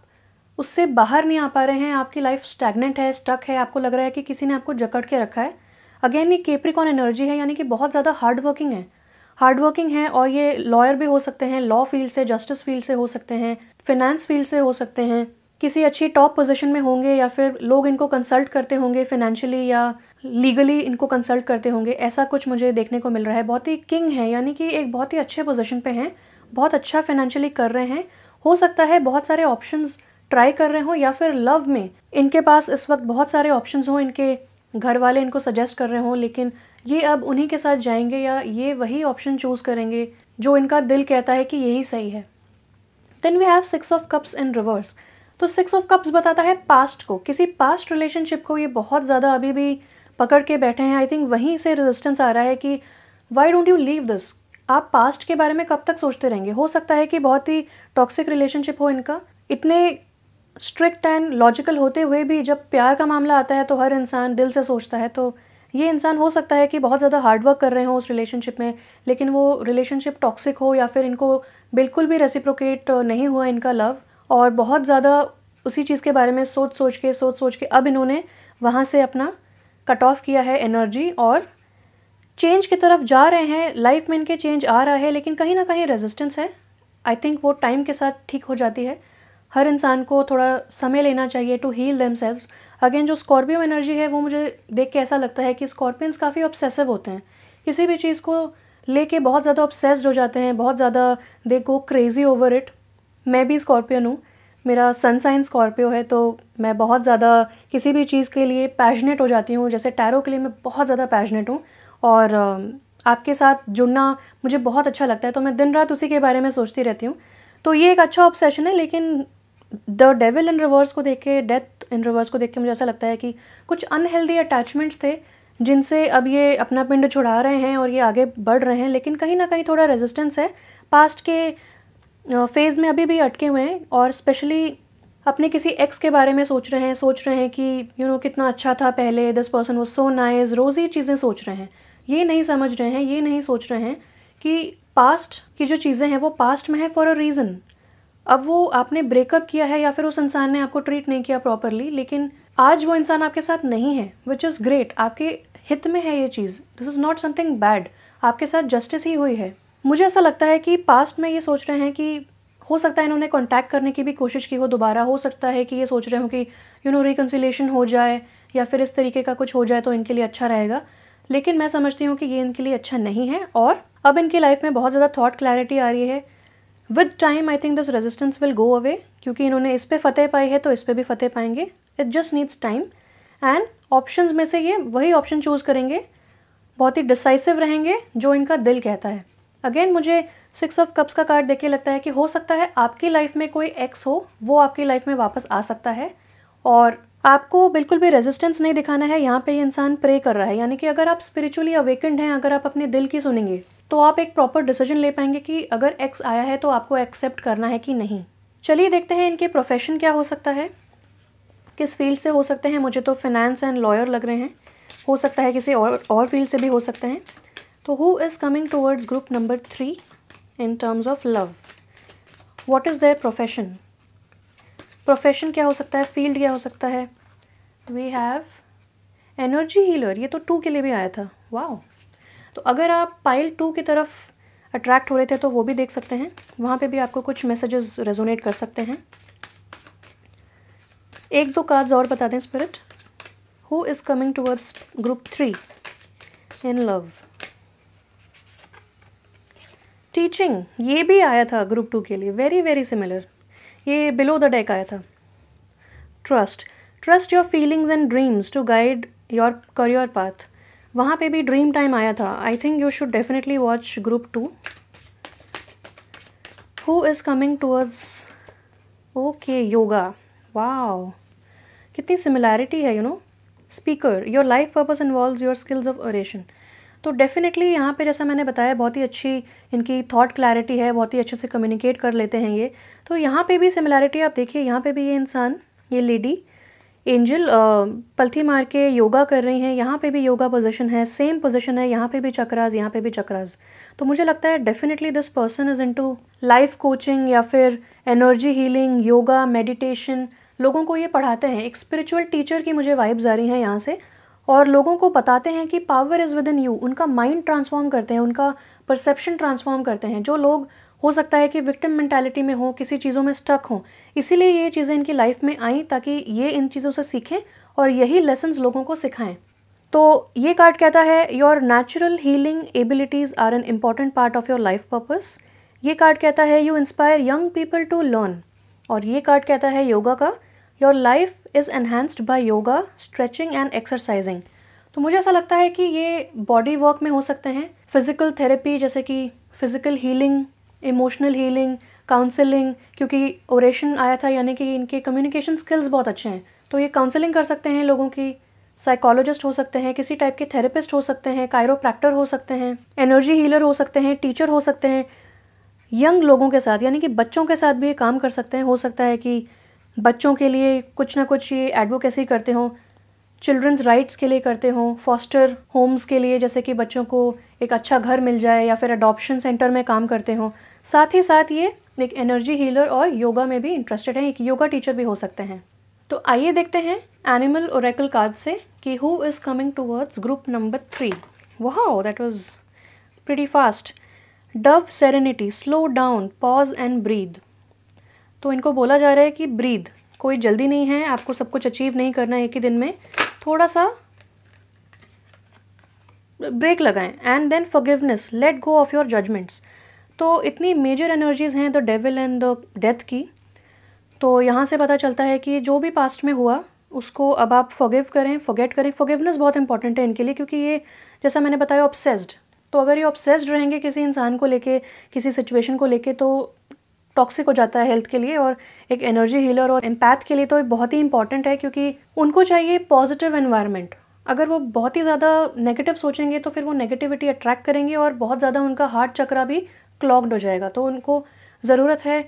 उससे बाहर नहीं आ पा रहे हैं, आपकी लाइफ स्टैग्नेंट है, स्टक है, आपको लग रहा है कि किसी ने आपको जकड़ के रखा है। अगेन ये कैप्रिकॉर्न एनर्जी है, यानी कि बहुत ज़्यादा हार्ड वर्किंग है, और ये लॉयर भी हो सकते हैं, लॉ फील्ड से, जस्टिस फील्ड से हो सकते हैं, फिनेंस फील्ड से हो सकते हैं, किसी अच्छी टॉप पोजीशन में होंगे, या फिर लोग इनको कंसल्ट करते होंगे फाइनेंशियली या लीगली इनको कंसल्ट करते होंगे, ऐसा कुछ मुझे देखने को मिल रहा है। बहुत ही किंग है, यानी कि एक बहुत ही अच्छे पोजीशन पे हैं, बहुत अच्छा फाइनेंशियली कर रहे हैं। हो सकता है बहुत सारे ऑप्शंस ट्राई कर रहे हों, या फिर लव में इनके पास इस वक्त बहुत सारे ऑप्शंस हों, इनके घर वाले इनको सजेस्ट कर रहे हों, लेकिन ये अब उन्हीं के साथ जाएंगे, या ये वही ऑप्शन चूज़ करेंगे जो इनका दिल कहता है कि यही सही है। Then we have 6 of cups in reverse. तो 6 ऑफ कप्स बताता है पास्ट को, किसी पास्ट रिलेशनशिप को ये बहुत ज़्यादा अभी भी पकड़ के बैठे हैं। आई थिंक वहीं से रेजिस्टेंस आ रहा है कि why don't you leave this. आप पास्ट के बारे में कब तक सोचते रहेंगे। हो सकता है कि बहुत ही टॉक्सिक रिलेशनशिप हो इनका, इतने स्ट्रिक्ट एंड लॉजिकल होते हुए भी जब प्यार का मामला आता है तो हर इंसान दिल से सोचता है। तो ये इंसान हो सकता है कि बहुत ज़्यादा हार्डवर्क कर रहे हो उस रिलेशनशिप में, लेकिन वो रिलेशनशिप टॉक्सिक हो, या फिर इनको बिल्कुल भी रेसिप्रोकेट नहीं हुआ इनका लव, और बहुत ज़्यादा उसी चीज़ के बारे में सोच सोच के अब इन्होंने वहाँ से अपना कट ऑफ किया है एनर्जी, और चेंज की तरफ जा रहे हैं। लाइफ में इनके चेंज आ रहा है, लेकिन कहीं ना कहीं रेजिस्टेंस है। आई थिंक वो टाइम के साथ ठीक हो जाती है। हर इंसान को थोड़ा समय लेना चाहिए टू हील देमसेल्व्स। अगेन जो स्कॉर्पियो एनर्जी है, वो मुझे देख के ऐसा लगता है कि स्कॉर्पियंस काफ़ी ऑब्सेसिव होते हैं, किसी भी चीज़ को लेके बहुत ज़्यादा ऑब्सेस्ड हो जाते हैं, बहुत ज़्यादा दे गो क्रेजी ओवर इट। मैं भी स्कॉर्पियन हूँ, मेरा सन साइन स्कॉर्पियो है, तो मैं बहुत ज़्यादा किसी भी चीज़ के लिए पैशनेट हो जाती हूँ। जैसे टैरो के लिए मैं बहुत ज़्यादा पैशनेट हूँ, और आपके साथ जुड़ना मुझे बहुत अच्छा लगता है, तो मैं दिन रात उसी के बारे में सोचती रहती हूँ। तो ये एक अच्छा ऑब्सेशन है। लेकिन द डेविल इन रिवर्स को देख के, डेथ इन रिवर्स को देख के मुझे ऐसा लगता है कि कुछ अनहेल्दी अटैचमेंट्स थे जिनसे अब ये अपना पिंड छुड़ा रहे हैं और ये आगे बढ़ रहे हैं, लेकिन कहीं ना कहीं थोड़ा रेजिस्टेंस है। पास्ट के फेज़ में अभी भी अटके हुए हैं, और स्पेशली अपने किसी एक्स के बारे में सोच रहे हैं कि कितना अच्छा था पहले, this person was so nice, रोज़ी चीज़ें सोच रहे हैं। ये नहीं समझ रहे हैं, ये नहीं सोच रहे हैं कि पास्ट की जो चीज़ें हैं वो पास्ट में है फॉर अ रीज़न। अब वो आपने ब्रेकअप किया है, या फिर उस इंसान ने आपको ट्रीट नहीं किया प्रॉपरली, लेकिन आज वो इंसान आपके साथ नहीं है, विच इज़ ग्रेट, आपके हित में है ये चीज़, this is not something bad, आपके साथ जस्टिस ही हुई है। मुझे ऐसा लगता है कि पास्ट में ये सोच रहे हैं कि हो सकता है इन्होंने कांटेक्ट करने की भी कोशिश की हो दोबारा, हो सकता है कि ये सोच रहे हो कि रिकन्सिलिएशन हो जाए या फिर इस तरीके का कुछ हो जाए तो इनके लिए अच्छा रहेगा, लेकिन मैं समझती हूँ कि ये इनके लिए अच्छा नहीं है। और अब इनकी लाइफ में बहुत ज़्यादा थॉट क्लैरिटी आ रही है। With time I think this resistance will go away, क्योंकि इन्होंने इस पे फतेह पाई है तो इस पे भी फतेह पाएंगे। It just needs time, and options में से ये वही ऑप्शन चूज़ करेंगे, बहुत ही डिसाइसिव रहेंगे जो इनका दिल कहता है। अगेन मुझे 6 ऑफ कप्स का कार्ड देख के लगता है कि हो सकता है आपकी लाइफ में कोई एक्स हो, वो आपकी लाइफ में वापस आ सकता है और आपको बिल्कुल भी रेजिस्टेंस नहीं दिखाना है। यहाँ पे ये इंसान प्रे कर रहा है, यानी कि अगर आप स्पिरिचुअली अवेकेंड हैं, अगर आप अपने दिल की सुनेंगे तो आप एक प्रॉपर डिसीजन ले पाएंगे कि अगर एक्स आया है तो आपको एक्सेप्ट करना है कि नहीं। चलिए देखते हैं इनके प्रोफेशन क्या हो सकता है, किस फील्ड से हो सकते हैं। मुझे तो फाइनेंस एंड लॉयर लग रहे हैं, हो सकता है किसी और फील्ड से भी हो सकते हैं। तो who is coming towards group number 3 in terms of love, what is their profession, profession क्या हो सकता है, फील्ड क्या हो सकता है। वी हैव एनर्जी हीलर, ये तो 2 के लिए भी आया था, वाह। तो अगर आप पाइल 2 की तरफ अट्रैक्ट हो रहे थे तो वो भी देख सकते हैं, वहाँ पे भी आपको कुछ मैसेजेस रेजोनेट कर सकते हैं। 1-2 कार्ड्स और बता दें spirit, who is coming towards group 3 in love. Teaching, ये भी आया था ग्रुप 2 के लिए, वेरी वेरी सिमिलर, ये बिलो द डेक आया था। Trust your feelings and dreams to guide your career path, वहाँ पे भी ड्रीम टाइम आया था। I think you should definitely watch group 2। Who is coming towards, okay, yoga, wow, कितनी similarity है, speaker, your life purpose involves your skills of oration. तो definitely यहाँ पे जैसा मैंने बताया बहुत ही अच्छी इनकी थॉट क्लैरिटी है, बहुत ही अच्छे से कम्युनिकेट कर लेते हैं ये। तो यहाँ पे भी सिमिलैरिटी आप देखिए, यहाँ पे भी ये इंसान, ये लेडी एंजल पलथी मार के योगा कर रही हैं, यहाँ पे भी योगा पोजीशन है, सेम पोजीशन है, यहाँ पे भी चक्रास, यहाँ पे भी चक्रास। तो मुझे लगता है definitely this person is into life coaching या फिर एनर्जी हीलिंग, योगा, मेडिटेशन, लोगों को ये पढ़ाते हैं। एक स्पिरिचुअल टीचर की मुझे वाइब्स आ रही हैं यहाँ से, और लोगों को बताते हैं कि power is with in you, उनका माइंड ट्रांसफॉर्म करते हैं, उनका परसेप्शन ट्रांसफॉर्म करते हैं। जो लोग हो सकता है कि विक्टिम मेंटालिटी में हो, किसी चीज़ों में स्टक हों, इसीलिए ये चीज़ें इनकी लाइफ में आई ताकि ये इन चीज़ों से सीखें और यही लेसन्स लोगों को सिखाएं। तो ये कार्ड कहता है your natural healing abilities are an important part of your life purpose. ये कार्ड कहता है you inspire young people to learn. और ये कार्ड कहता है योगा का, your life is enhanced by yoga, stretching and exercising. तो मुझे ऐसा लगता है कि ये बॉडी वर्क में हो सकते हैं, फिजिकल थेरेपी जैसे कि physical healing, emotional healing, counselling, क्योंकि ओरेशन आया था यानी कि इनके कम्युनिकेशन स्किल्स बहुत अच्छे हैं, तो ये काउंसलिंग कर सकते हैं लोगों की, साइकोलॉजिस्ट हो सकते हैं, किसी टाइप के थेरेपिस्ट हो सकते हैं, कायरोप्रैक्टर हो सकते हैं, एनर्जी हीलर हो सकते हैं, टीचर हो सकते हैं। यंग लोगों के साथ यानी कि बच्चों के साथ भी ये काम कर सकते हैं। हो सकता है कि बच्चों के लिए कुछ ना कुछ ये एडवोकेसी करते हों, चिल्ड्रंस राइट्स के लिए करते हों, फॉस्टर होम्स के लिए, जैसे कि बच्चों को एक अच्छा घर मिल जाए, या फिर अडॉप्शन सेंटर में काम करते हों। साथ ही साथ ये एक एनर्जी हीलर और योगा में भी इंटरेस्टेड है, एक योगा टीचर भी हो सकते हैं। तो आइए देखते हैं एनिमल ओरेकल कार्ड से कि who is coming towards group number 3। Wow, that was pretty fast. Dove serenity, slow down, pause and breathe. तो इनको बोला जा रहा है कि ब्रीद, कोई जल्दी नहीं है, आपको सब कुछ अचीव नहीं करना है एक ही दिन में, थोड़ा सा ब्रेक लगाएं। And then forgiveness, let go of your judgments. तो इतनी मेजर एनर्जीज़ हैं the devil and the death की, तो यहाँ से पता चलता है कि जो भी पास्ट में हुआ उसको अब आप फॉरगिव करें, फॉरगेट करें। फॉरगिवनेस बहुत इंपॉर्टेंट है इनके लिए, क्योंकि ये जैसा मैंने बताया ऑब्सेस्ड, तो अगर ये ऑब्सेस्ड रहेंगे किसी इंसान को लेके, किसी सिचुएशन को लेके, तो टॉक्सिक हो जाता है हेल्थ के लिए। और एक एनर्जी हीलर और एम्पैथ के लिए तो बहुत ही इंपॉर्टेंट है, क्योंकि उनको चाहिए पॉजिटिव एनवायरनमेंट। अगर वो बहुत ही ज़्यादा नेगेटिव सोचेंगे तो फिर वो नेगेटिविटी अट्रैक्ट करेंगे और बहुत ज़्यादा उनका हार्ट चक्रा भी क्लॉग्ड हो जाएगा। तो उनको ज़रूरत है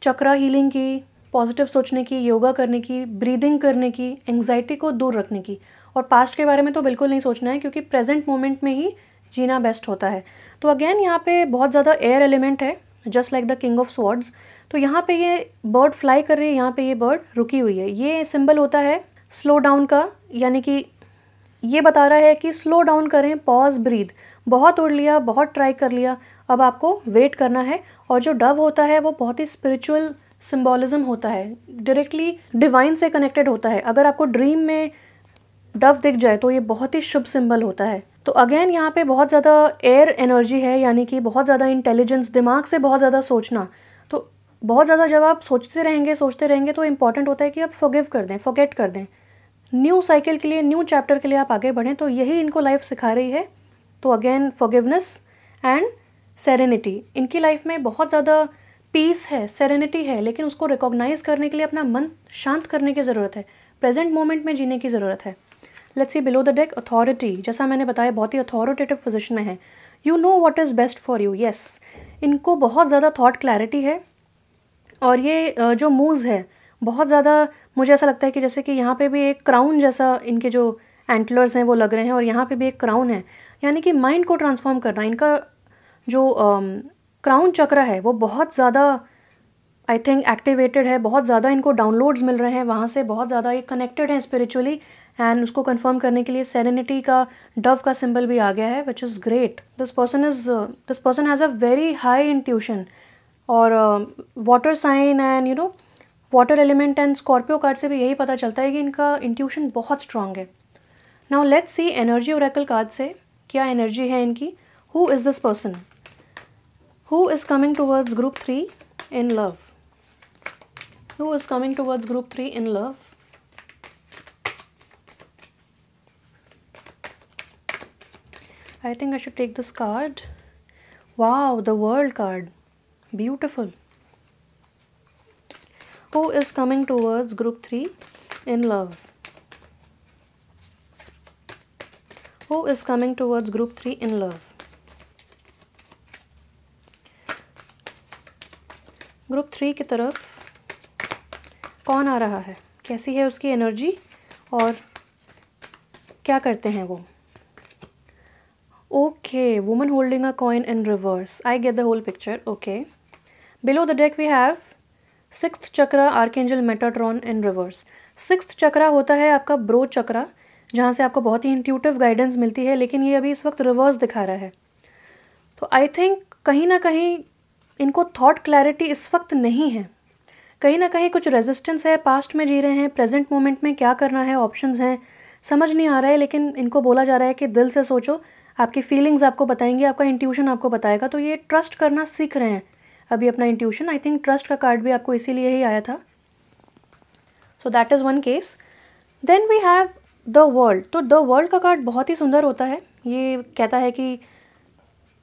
चक्रा हीलिंग की, पॉजिटिव सोचने की, योगा करने की, ब्रीदिंग करने की, एंग्जाइटी को दूर रखने की। और पास्ट के बारे में तो बिल्कुल नहीं सोचना है, क्योंकि प्रेजेंट मोमेंट में ही जीना बेस्ट होता है। तो अगेन यहाँ पे बहुत ज़्यादा एयर एलिमेंट है, just like the king of swords. तो यहाँ पे ये बर्ड फ्लाई कर रही है, यहाँ पे ये बर्ड रुकी हुई है। ये सिंबल होता है स्लो डाउन का, यानी कि ये बता रहा है कि स्लो डाउन करें, पॉज, ब्रीथ। बहुत उड़ लिया, बहुत ट्राई कर लिया, अब आपको वेट करना है। और जो डव होता है वो बहुत ही स्पिरिचुअल सिंबॉलिज्म होता है, डायरेक्टली डिवाइन से कनेक्टेड होता है। अगर आपको ड्रीम में डव दिख जाए तो ये बहुत ही शुभ सिंबल होता है। तो अगेन यहाँ पे बहुत ज़्यादा एयर एनर्जी है, यानी कि बहुत ज़्यादा इंटेलिजेंस, दिमाग से बहुत ज़्यादा सोचना। तो बहुत ज़्यादा जब आप सोचते रहेंगे तो इम्पॉर्टेंट होता है कि आप फॉरगिव कर दें, फॉरगेट कर दें। न्यू साइकिल के लिए, न्यू चैप्टर के लिए आप आगे बढ़ें। तो यही इनको लाइफ सिखा रही है। तो अगेन फॉरगिवनेस एंड सेरेनिटी, इनकी लाइफ में बहुत ज़्यादा पीस है, सेरेनिटी है, लेकिन उसको रिकॉग्नाइज करने के लिए अपना मन शांत करने की ज़रूरत है, प्रेजेंट मोमेंट में जीने की ज़रूरत है। Let's see below the deck. Authority, जैसा मैंने बताया, बहुत ही अथॉरिटेटिव पोजीशन में है। You know what is best for you. Yes, इनको बहुत ज़्यादा थॉट क्लैरिटी है। और ये जो मूव्स है बहुत ज़्यादा, मुझे ऐसा लगता है कि जैसे कि यहाँ पे भी एक क्राउन जैसा इनके जो एंटलर्स हैं वो लग रहे हैं, और यहाँ पे भी एक क्राउन है, यानी कि माइंड को ट्रांसफॉर्म करना। इनका जो क्राउन चक्र है वो बहुत ज़्यादा आई थिंक एक्टिवेटेड है, बहुत ज़्यादा इनको डाउनलोड्स मिल रहे हैं वहाँ से, बहुत ज़्यादा ये कनेक्टेड हैं स्पिरिचुअली। एंड उसको कंफर्म करने के लिए सेरेनिटी का डव का सिंबल भी आ गया है, which is great. This person has a very high intuition. और water sign and you know water element and Scorpio card से भी यही पता चलता है कि इनका इंट्यूशन बहुत स्ट्रांग है। Now let's C energy Oracle card से क्या एनर्जी है इनकी। Who is this person who is coming towards group 3 in love. Who is coming towards group 3 in love? I think I should take this card. Wow, the World card. Beautiful. Who is coming towards group 3 in love? Who is coming towards group 3 in love? Group 3 की तरफ कौन आ रहा है, कैसी है उसकी energy और क्या करते हैं वो। Okay, woman holding a coin in reverse. I get the whole picture. Okay, below the deck we have 6th chakra, archangel metatron in reverse. 6th chakra होता है आपका ब्रोच चक्रा, जहाँ से आपको बहुत ही इंट्यूटिव गाइडेंस मिलती है, लेकिन ये अभी इस वक्त रिवर्स दिखा रहा है। तो आई थिंक कहीं ना कहीं इनको थॉट क्लैरिटी इस वक्त नहीं है, कहीं ना कहीं कुछ रेजिस्टेंस है, पास्ट में जी रहे हैं, प्रेजेंट मोमेंट में क्या करना है, ऑप्शंस हैं, समझ नहीं आ रहा है। लेकिन इनको बोला जा रहा है कि दिल से सोचो, आपकी फीलिंग्स आपको बताएंगी, आपका इंट्यूशन आपको बताएगा। तो ये ट्रस्ट करना सीख रहे हैं अभी अपना इंट्यूशन। आई थिंक ट्रस्ट का कार्ड भी आपको इसीलिए ही आया था। So that is one case. Then we have the world. तो द वर्ल्ड का कार्ड बहुत ही सुंदर होता है। ये कहता है कि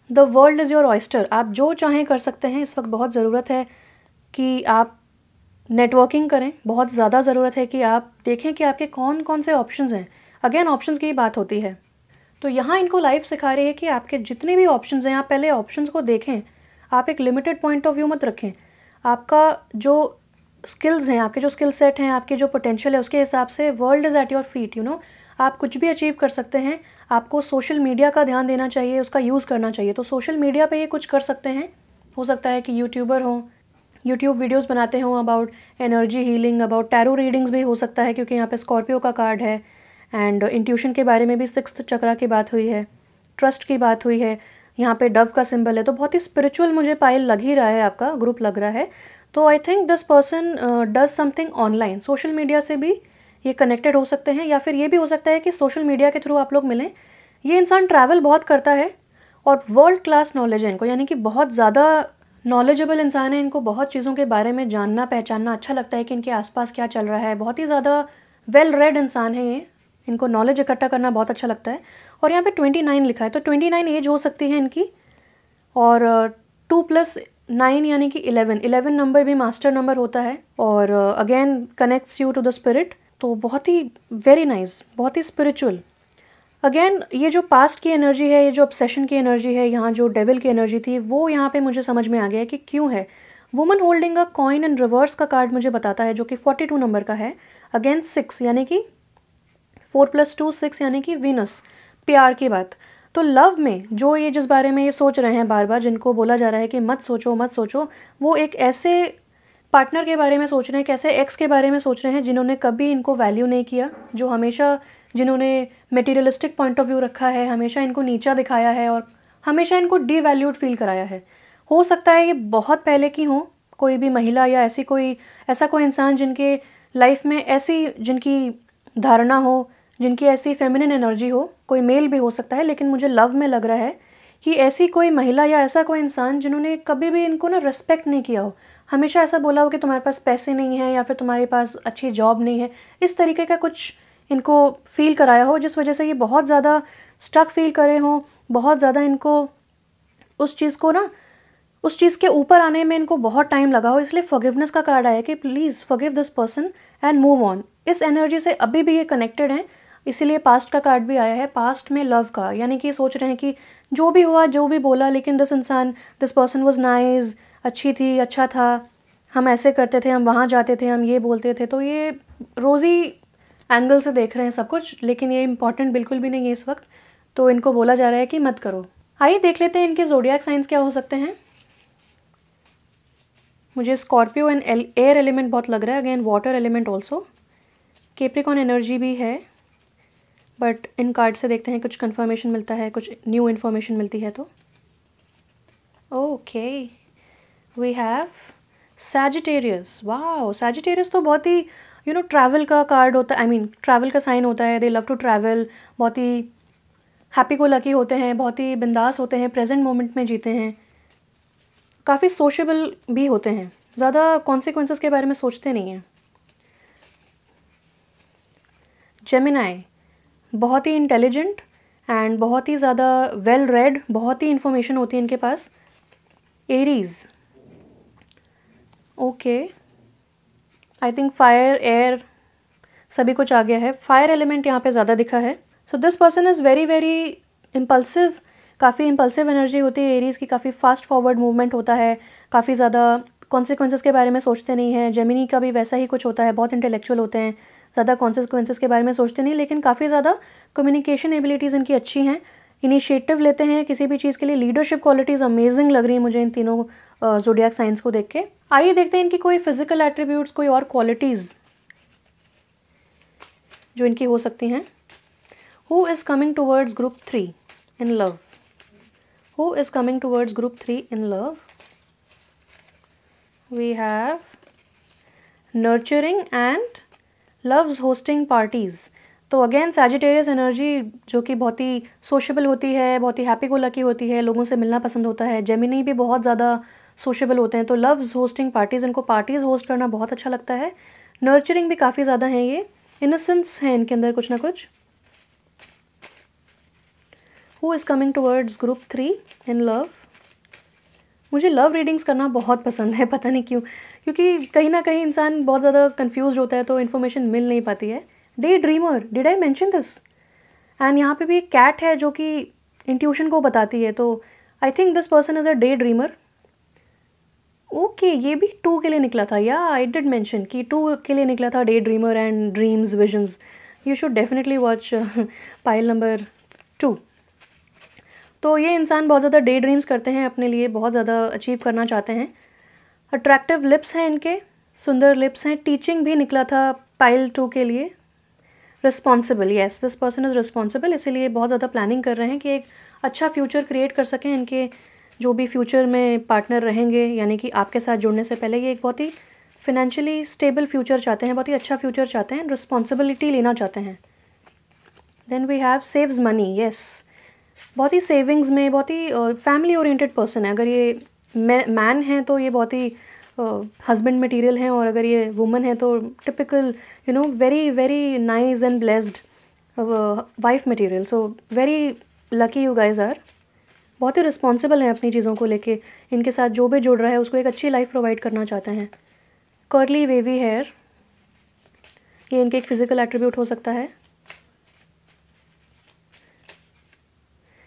the world is your oyster, आप जो चाहें कर सकते हैं। इस वक्त बहुत ज़रूरत है कि आप नेटवर्किंग करें, बहुत ज़्यादा ज़रूरत है कि आप देखें कि आपके कौन कौन से ऑप्शंस हैं। अगेन ऑप्शंस की बात होती है, तो यहाँ इनको लाइफ सिखा रही है कि आपके जितने भी ऑप्शंस हैं आप पहले ऑप्शंस को देखें। आप एक लिमिटेड पॉइंट ऑफ व्यू मत रखें। आपका जो स्किल्स हैं, आपके जो स्किल सेट हैं, आपके जो पोटेंशियल है, उसके हिसाब से world is at your feet. You know, आप कुछ भी अचीव कर सकते हैं। आपको सोशल मीडिया का ध्यान देना चाहिए, उसका यूज़ करना चाहिए। तो सोशल मीडिया पे ये कुछ कर सकते हैं। हो सकता है कि यूट्यूबर हों, यूट्यूब वीडियोस बनाते हों about energy healing, about tarot readings भी हो सकता है, क्योंकि यहाँ पे स्कॉर्पियो का कार्ड है। एंड इंट्यूशन के बारे में भी 6th चक्रा की बात हुई है, ट्रस्ट की बात हुई है, यहाँ पे डव का सिंबल है। तो बहुत ही स्पिरिचुअल मुझे पाइल लग ही रहा है, आपका ग्रुप लग रहा है। तो I think this person does something online, social media से भी ये कनेक्टेड हो सकते हैं, या फिर ये भी हो सकता है कि सोशल मीडिया के थ्रू आप लोग मिलें। ये इंसान ट्रैवल बहुत करता है और वर्ल्ड क्लास नॉलेज है इनको, यानी कि बहुत ज़्यादा नॉलेजेबल इंसान है। इनको बहुत चीज़ों के बारे में जानना पहचानना अच्छा लगता है कि इनके आसपास क्या चल रहा है। बहुत ही ज़्यादा वेल रेड इंसान है ये, इनको नॉलेज इकट्ठा करना बहुत अच्छा लगता है। और यहाँ पे 29 लिखा है, तो 29 एज हो सकती है इनकी। और 2 + 9 यानी कि 11 नंबर भी मास्टर नंबर होता है, और again connects you to the spirit. तो बहुत ही वेरी नाइस, बहुत ही स्पिरिचुअल। अगेन ये जो पास्ट की एनर्जी है, ये जो ऑब्सेशन की एनर्जी है, यहाँ जो डेविल की एनर्जी थी, वो यहाँ पे मुझे समझ में आ गया है कि क्यों है। Woman holding a coin in reverse का कार्ड मुझे बताता है, जो कि 42 नंबर का है। अगेन 6 यानी कि 4 + 2 6 यानी कि वीनस, प्यार की बात। तो लव में जो ये जिस बारे में ये सोच रहे हैं बार बार, जिनको बोला जा रहा है कि मत सोचो मत सोचो, वो एक ऐसे पार्टनर के बारे में सोच रहे हैं, कैसे एक्स के बारे में सोच रहे हैं जिन्होंने कभी इनको वैल्यू नहीं किया, जो हमेशा जिन्होंने मटेरियलिस्टिक पॉइंट ऑफ व्यू रखा है, हमेशा इनको नीचा दिखाया है और हमेशा इनको डीवैल्यूड फील कराया है। हो सकता है ये बहुत पहले की हो, कोई भी महिला या ऐसा कोई इंसान जिनके लाइफ में ऐसी जिनकी धारणा हो, जिनकी ऐसी फेमिनिन एनर्जी हो, कोई मेल भी हो सकता है, लेकिन मुझे लव में लग रहा है कि ऐसी कोई महिला या ऐसा कोई इंसान जिन्होंने कभी भी इनको ना रिस्पेक्ट नहीं किया हो, हमेशा ऐसा बोला हो कि तुम्हारे पास पैसे नहीं है या फिर तुम्हारे पास अच्छी जॉब नहीं है, इस तरीके का कुछ इनको फील कराया हो, जिस वजह से ये बहुत ज़्यादा स्टक फील करे हों, बहुत ज़्यादा इनको उस चीज़ के ऊपर आने में इनको बहुत टाइम लगा हो। इसलिए फॉरगिवनेस का कार्ड आया कि please forgive this person and move on. इस एनर्जी से अभी भी ये कनेक्टेड हैं, इसीलिए पास्ट का कार्ड भी आया है, पास्ट में लव का, यानी कि सोच रहे हैं कि जो भी हुआ, जो भी बोला, लेकिन दिस पर्सन वॉज नाइस, अच्छी थी, अच्छा था, हम ऐसे करते थे, हम वहाँ जाते थे, हम ये बोलते थे। तो ये रोज़ी एंगल से देख रहे हैं सब कुछ, लेकिन ये इंपॉर्टेंट बिल्कुल भी नहीं है इस वक्त, तो इनको बोला जा रहा है कि मत करो। आइए देख लेते हैं इनके ज़ोडिएक साइंस क्या हो सकते हैं। मुझे स्कॉर्पियो एंड एयर एलिमेंट बहुत लग रहा है, again water element also, Capricorn energy भी है, बट इन कार्ड से देखते हैं कुछ कंफर्मेशन मिलता है, कुछ न्यू इन्फॉर्मेशन मिलती है तो। Okay, we have Sagittarius. Wow, Sagittarius तो बहुत ही ट्रैवल का कार्ड होता है, ट्रैवल का साइन होता है। दे लव टू ट्रैवल, बहुत ही हैप्पी को लकी होते हैं, बहुत ही बिंदास होते हैं, प्रेजेंट मोमेंट में जीते हैं, काफ़ी सोशेबल भी होते हैं, ज़्यादा कॉन्सिक्वेंसेस के बारे में सोचते नहीं हैं। जेमिनाई, बहुत ही इंटेलिजेंट एंड बहुत ही ज़्यादा वेल रेड, बहुत ही इंफॉर्मेशन होती है इनके पास। Aries, okay, I think fire air सभी कुछ आ गया है, फायर एलिमेंट यहाँ पे ज़्यादा दिखा है। सो this person is very very impulsive, काफ़ी इम्पल्सिव एनर्जी होती है एरीज़ की, काफ़ी फास्ट फॉरवर्ड मूवमेंट होता है, काफ़ी ज़्यादा कॉन्सिक्वेंसेस के बारे में सोचते नहीं हैं। जेमिनी का भी वैसा ही कुछ होता है, बहुत इंटेलेक्चुअल होते हैं, ज़्यादा कॉन्सिक्वेंसेस के बारे में सोचते नहीं, लेकिन काफ़ी ज़्यादा कम्युनिकेशन एबिलिटीज़ इनकी अच्छी हैं, इनिशिएटिव लेते हैं किसी भी चीज़ के लिए। लीडरशिप क्वालिटीज़ अमेजिंग लग रही है मुझे इन तीनों ज़ोडिएक साइंस को देख के। आइए देखते हैं इनकी कोई फिजिकल एट्रीब्यूट्स, कोई और क्वालिटीज़ जो इनकी हो सकती हैं। Who is coming towards group 3 in love? Who is coming towards group 3 in love? We have nurturing and loves hosting parties. तो अगेन सैजिटेरियस एनर्जी जो कि बहुत ही सोशेबल होती है, बहुत ही हैप्पी को लकी होती है, लोगों से मिलना पसंद होता है। जेमिनी भी बहुत ज़्यादा सोशेबल होते हैं, तो लव्स होस्टिंग पार्टीज़, इनको पार्टीज़ होस्ट करना बहुत अच्छा लगता है। नर्चरिंग भी काफ़ी ज़्यादा हैं, ये इनोसेंस है इनके अंदर कुछ ना कुछ। Who is coming towards group 3 in love? मुझे लव रीडिंग्स करना बहुत पसंद है, पता नहीं क्यों, क्योंकि कहीं ना कहीं इंसान बहुत ज़्यादा कंफ्यूज होता है तो इन्फॉर्मेशन मिल नहीं पाती है। Day dreamer, did I mention this? And यहाँ पे भी एक कैट है जो कि इंट्यूशन को बताती है, तो I think this person is a day dreamer. Okay, ये भी 2 के लिए निकला था, या आई डिड मेंशन कि 2 के लिए निकला था, day dreamer and dreams visions. You should definitely watch pile number 2। तो ये इंसान बहुत ज़्यादा डे ड्रीम्स करते हैं, अपने लिए बहुत ज़्यादा अचीव करना चाहते हैं। अट्रैक्टिव लिप्स हैं इनके, सुंदर लिप्स हैं। टीचिंग भी निकला था पाइल 2 के लिए। Responsible, yes, this person is responsible, इसीलिए बहुत ज़्यादा प्लानिंग कर रहे हैं कि एक अच्छा फ्यूचर क्रिएट कर सकें। इनके जो भी फ्यूचर में पार्टनर रहेंगे, यानी कि आपके साथ जुड़ने से पहले, ये एक बहुत ही फिनेंशियली स्टेबल फ्यूचर चाहते हैं, बहुत ही अच्छा फ्यूचर चाहते हैं, रिस्पॉन्सिबिलिटी लेना चाहते हैं। Then we have saves money, yes, बहुत ही सेविंग्स में, बहुत ही फैमिली ओरिएंटेड पर्सन है। अगर ये मैन है तो ये बहुत ही हस्बैंड मटेरियल हैं, और अगर ये वुमन है तो typical very very nice and blessed wife material. So very lucky you guys are. बहुत ही रिस्पॉन्सिबल हैं अपनी चीज़ों को लेके। इनके साथ जो भी जुड़ रहा है उसको एक अच्छी लाइफ प्रोवाइड करना चाहते हैं। कर्ली वेवी हेयर, ये इनके एक फिजिकल एट्रीब्यूट हो सकता है।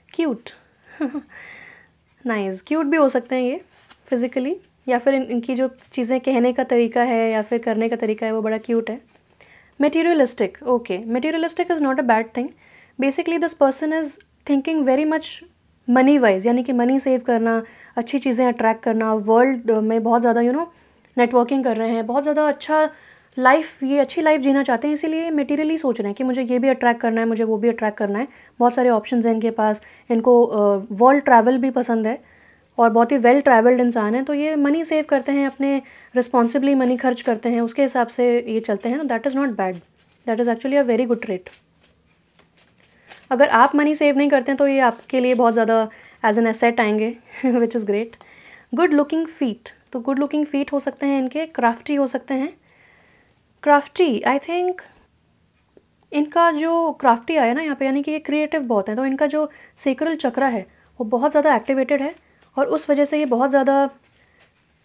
क्यूट, नाइस, क्यूट भी हो सकते हैं ये फिज़िकली, या फिर इनकी जो चीज़ें कहने का तरीका है या फिर करने का तरीका है वो बड़ा क्यूट है। Materialistic, okay, materialistic is not a bad thing. Basically this person is thinking very much money wise, यानी कि मनी सेव करना, अच्छी चीज़ें अट्रैक्ट करना, वर्ल्ड में बहुत ज़्यादा नेटवर्किंग कर रहे हैं, बहुत ज़्यादा अच्छा लाइफ, ये अच्छी लाइफ जीना चाहते हैं, इसीलिए मटेरियली सोच रहे हैं कि मुझे ये भी अट्रैक्ट करना है, मुझे वो भी अट्रैक्ट करना है। बहुत सारे ऑप्शंस हैं इनके पास। इनको वर्ल्ड ट्रैवल भी पसंद है और बहुत ही वेल ट्रैवल्ड इंसान है, तो ये मनी सेव करते हैं, अपने रिस्पॉन्सिबली मनी खर्च करते हैं, उसके हिसाब से ये चलते हैं। That is not bad, that is actually a very good trait. अगर आप मनी सेव नहीं करते हैं तो ये आपके लिए बहुत ज़्यादा एज एन एसेट आएंगे विच is great. Good looking feet, तो गुड लुकिंग फीट हो सकते हैं इनके, क्राफ्टी हो सकते हैं। क्राफ्टी, आई थिंक इनका जो क्राफ्टी आया ना यहाँ पे, यानी कि ये क्रिएटिव बहुत है, तो इनका जो सेक्रल चक्रा है वो बहुत ज़्यादा एक्टिवेटेड है और उस वजह से ये बहुत ज़्यादा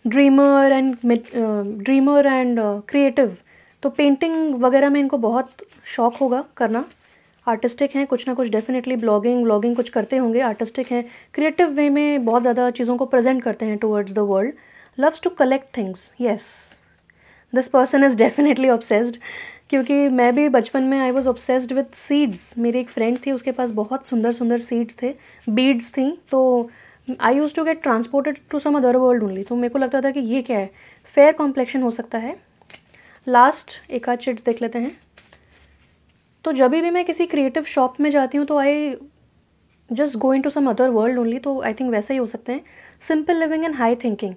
ड्रीमर एंड क्रिएटिव, तो पेंटिंग वगैरह में इनको बहुत शौक होगा करना। आर्टिस्टिक हैं, कुछ ना कुछ डेफिनेटली ब्लॉगिंग कुछ करते होंगे। आर्टिस्टिक हैं, क्रिएटिव वे में बहुत ज़्यादा चीज़ों को प्रेजेंट करते हैं towards the world. Loves to collect things, yes this person is definitely obsessed, क्योंकि मैं भी बचपन में I was obsessed with seeds. मेरी एक फ्रेंड थी, उसके पास बहुत सुंदर सुंदर सीड्स थे, बीड्स थी, तो I use to get transported to some other world only. तो मेरे को लगता था कि ये क्या है, फेयर कॉम्प्लेक्शन हो सकता है। लास्ट एक आध चिट्स देख लेते हैं। तो जब भी मैं किसी क्रिएटिव शॉप में जाती हूँ तो I just go into some other world only, तो आई थिंक वैसे ही हो सकते हैं। Simple living and high thinking,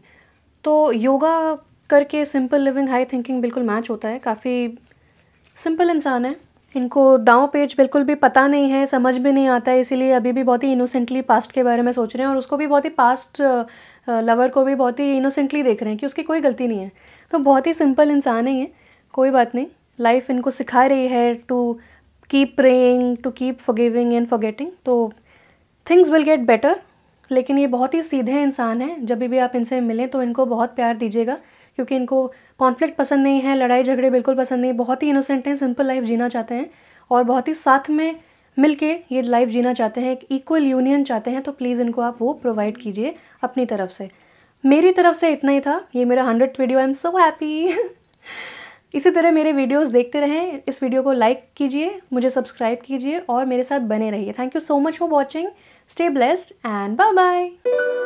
तो योगा करके सिंपल लिविंग हाई थिंकिंग बिल्कुल मैच होता है। काफ़ी सिंपल इंसान है, इनको दांव पेच बिल्कुल भी पता नहीं है, समझ भी नहीं आता है, इसीलिए अभी भी बहुत ही इनोसेंटली पास्ट के बारे में सोच रहे हैं और उसको भी बहुत ही पास्ट लवर को भी बहुत ही इनोसेंटली देख रहे हैं कि उसकी कोई गलती नहीं है। तो बहुत ही सिंपल इंसान है ये, कोई बात नहीं। लाइफ इनको सिखा रही है to keep praying, to keep forgiving and forgetting, तो थिंग्स विल गेट बेटर। लेकिन ये बहुत ही सीधे इंसान हैं, जब भी आप इनसे मिलें तो इनको बहुत प्यार दीजिएगा, क्योंकि इनको कॉन्फ्लिक्ट पसंद नहीं है, लड़ाई झगड़े बिल्कुल पसंद नहीं, बहुत ही इनोसेंट हैं, सिंपल लाइफ जीना चाहते हैं और बहुत ही साथ में मिलके ये लाइफ जीना चाहते हैं, एक इक्वल यूनियन चाहते हैं। तो प्लीज़ इनको आप वो प्रोवाइड कीजिए अपनी तरफ से। मेरी तरफ से इतना ही था, ये मेरा 100th video, I am so happy. इसी तरह मेरे वीडियोस देखते रहें, इस वीडियो को लाइक कीजिए, मुझे सब्सक्राइब कीजिए और मेरे साथ बने रहिए। Thank you so much for watching, stay blessed and bye bye.